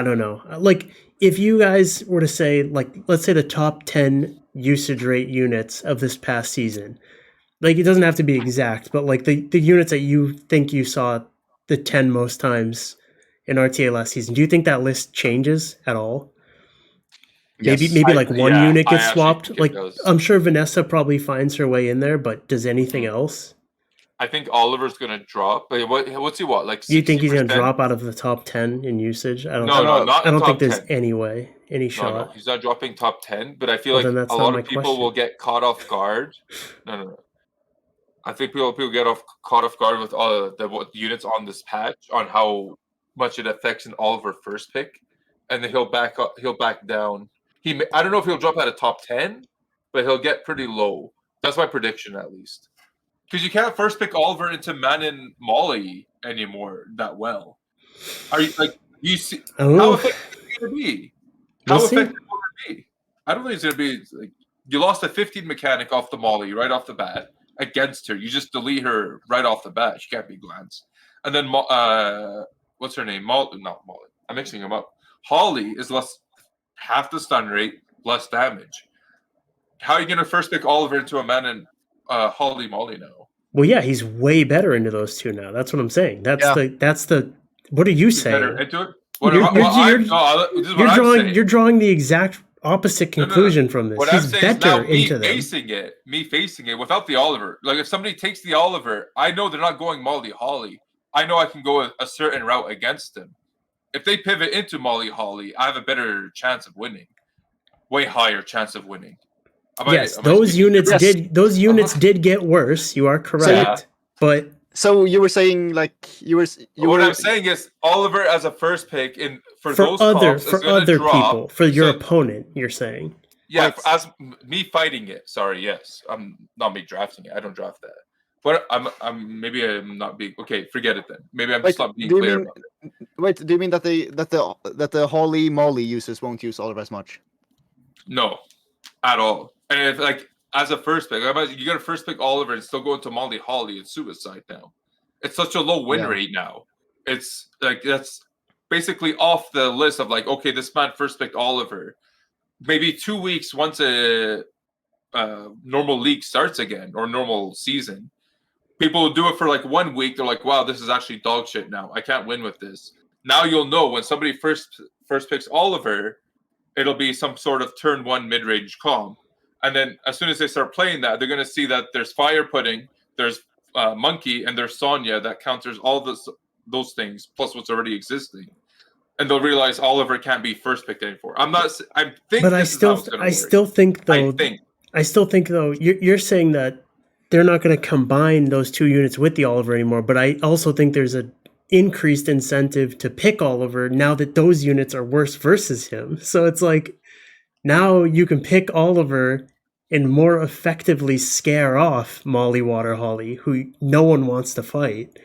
don't know. Like, if you guys were to say, like, let's say the top 10 usage rate units of this past season, like, it doesn't have to be exact, but like the units that you think you saw the 10 most times in RTA last season, do you think that list changes at all? Yes. Maybe like one unit gets swapped. Like, I'm sure Vanessa probably finds her way in there, but does anything else? I think Oliver's going to drop. But what's he what? Like 60%? You think he's going to drop out of the top 10 in usage? I don't think there's any shot. No, he's not dropping top 10, but I feel like a lot of people will get caught off guard. No. I think people get caught off guard with all the units on this patch on how much it affects an Oliver first pick, and then he'll back down. I don't know if he'll drop out of top 10, but he'll get pretty low. That's my prediction, at least. Because you can't first pick Oliver into Manon and Molly anymore that well. Are you like you see Oh. how effective is it going to be? How We'll see. effective will it be? I don't think it's going to be like you lost a 15 mechanic off the Molly right off the bat against her. You just delete her right off the bat. She can't be Glance. And then what's her name? Not Molly. I'm mixing them up. Holly is half the stun rate, less damage. How are you going to first pick Oliver into a Manon and Holly Molly now? Well, yeah, he's way better into those two now. That's what I'm saying. That's the. What are you He's saying? better into it. You're drawing the exact opposite conclusion from this. What He's I'm saying better is into me facing it without the Oliver. Like if somebody takes the Oliver, I know they're not going Molly Holly. I know I can go a certain route against them. If they pivot into Molly Holly, I have a better chance of winning. Way higher chance of winning. Those units did get worse. You are correct. But so you were saying what I'm saying is Oliver as a first pick for those other drop, people, for your opponent, you're saying. Yeah, as me fighting it. Sorry, yes. I'm not me drafting it. I don't draft that. But I'm not being okay. Forget it then. Maybe I'm just not being clear about it. Wait, do you mean that the Holly Molly users won't use Oliver as much? No, at all. And if, like as a first pick, you got to first pick Oliver and still go into Molly Holly and suicide now. It's such a low win rate now. It's like that's basically off the list of like, okay, this man first picked Oliver. Maybe 2 weeks once a normal league starts again or normal season. People will do it for like 1 week. They're like, wow, this is actually dog shit now. I can't win with this. Now you'll know when somebody first picks Oliver, it'll be some sort of turn one mid-range comp. And then as soon as they start playing that, they're going to see that there's Fire Pudding, there's Monkey, and there's Sonya that counters all those things, plus what's already existing. And they'll realize Oliver can't be first picked anymore. I still think though, you're saying that they're not going to combine those two units with the Oliver anymore, but I also think there's an increased incentive to pick Oliver now that those units are worse versus him. So it's like now you can pick Oliver and more effectively scare off Molly Water Holly, who no one wants to fight.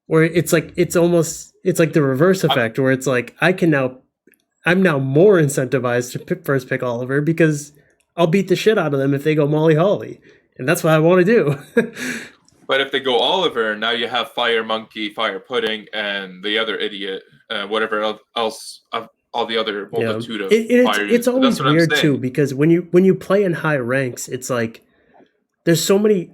Where it's like the reverse effect where it's like I'm now more incentivized to first pick Oliver because I'll beat the shit out of them if they go Molly Holly. And that's what I want to do. But if they go Oliver, now you have Fire Monkey, Fire Pudding, and the other idiot, whatever else, all the other multitude of fire. It's always weird too because when you play in high ranks, it's like there's so many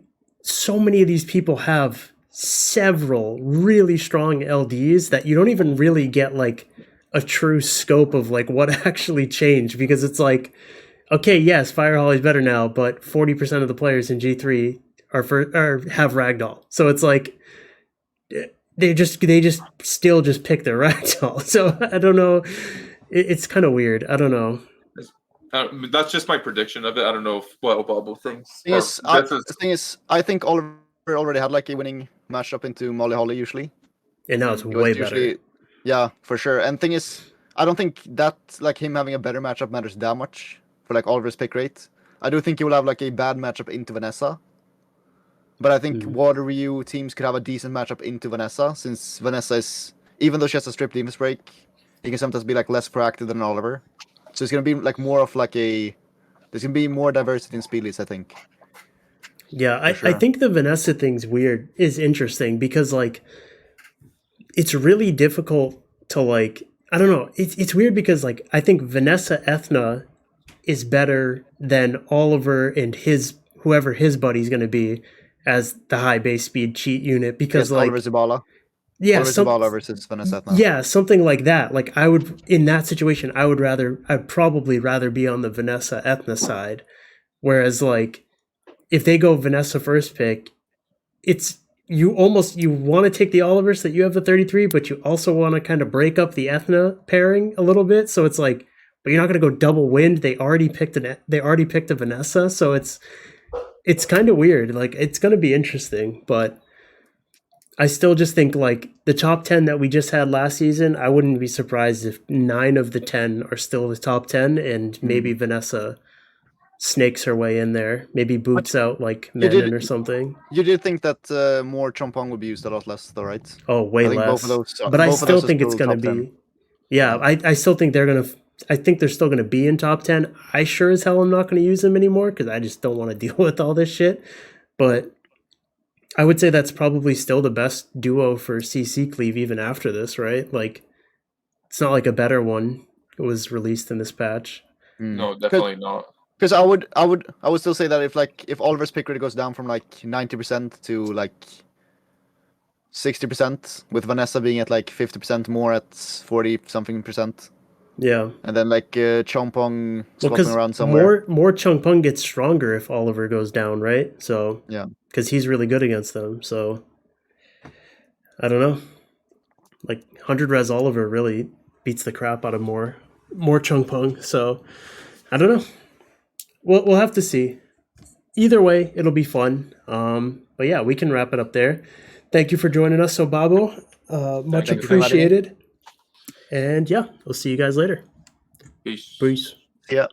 of these people have several really strong LDs that you don't even really get like a true scope of like what actually changed because it's like, okay, yes, Fire Holly's better now, but 40% of the players in G3 have Ragdoll. So it's like they just still just pick their Ragdoll. So I don't know. It's kind of weird. I don't know. That's just my prediction of it. I don't know what Obabo thinks. The thing is, I think Oliver already had like a winning matchup into Molly Holly usually. And now it's way better. Yeah, for sure. And thing is, I don't think that like him having a better matchup matters that much for like Oliver's pick rate. I do think he will have like a bad matchup into Vanessa. But I think Water Ryu teams could have a decent matchup into Vanessa, since Vanessa is, even though she has a strip defense break, he can sometimes be like less proactive than Oliver. So it's gonna be like more of like there's gonna be more diversity in speed leads, I think. Yeah, I think the Vanessa thing's is interesting because like it's really difficult to like, I don't know, it's weird because like I think Vanessa Ethna is better than Oliver and whoever his buddy's gonna be as the high base speed cheat unit because like Oliver Zabala. Yeah, Zabala versus Vanessa Ethna. Yeah, something like that. Like I would in that situation I'd probably rather be on the Vanessa Ethna side. Whereas like if they go Vanessa first pick, it's you want to take the Oliver so that you have the 33, but you also want to kind of break up the Ethna pairing a little bit. So it's like, but you're not going to go double wind. They already picked a Vanessa, so it's kind of weird. Like it's going to be interesting, but I still just think like the top 10 that we just had last season, I wouldn't be surprised if 9 of the 10 are still the top 10 and maybe Vanessa snakes her way in there. Maybe boots out like Manon or something. You did think that more Chompong would be used a lot less, though, right? Oh, way I think less. both of those, but I both of still those are think it's still going to top be. 10. Yeah, I still think they're going to. I think they're still going to be in top 10. I sure as hell am not going to use them anymore because I just don't want to deal with all this shit. But I would say that's probably still the best duo for CC Cleave even after this, right? Like, it's not like a better one was released in this patch. No, definitely not. Because I would still say that if Oliver's pick rate goes down from like 90% to like 60%, with Vanessa being at like 50% more at 40 something percent. Yeah. And then like Chompong swapping around somewhere. More Chompong gets stronger if Oliver goes down, right? So yeah, because he's really good against them. So I don't know. Like 100 res Oliver really beats the crap out of more Chompong. So I don't know. We'll have to see. Either way, it'll be fun. But yeah, we can wrap it up there. Thank you for joining us, Obabo. Much appreciated. And yeah, we'll see you guys later. Peace. Peace. Yeah.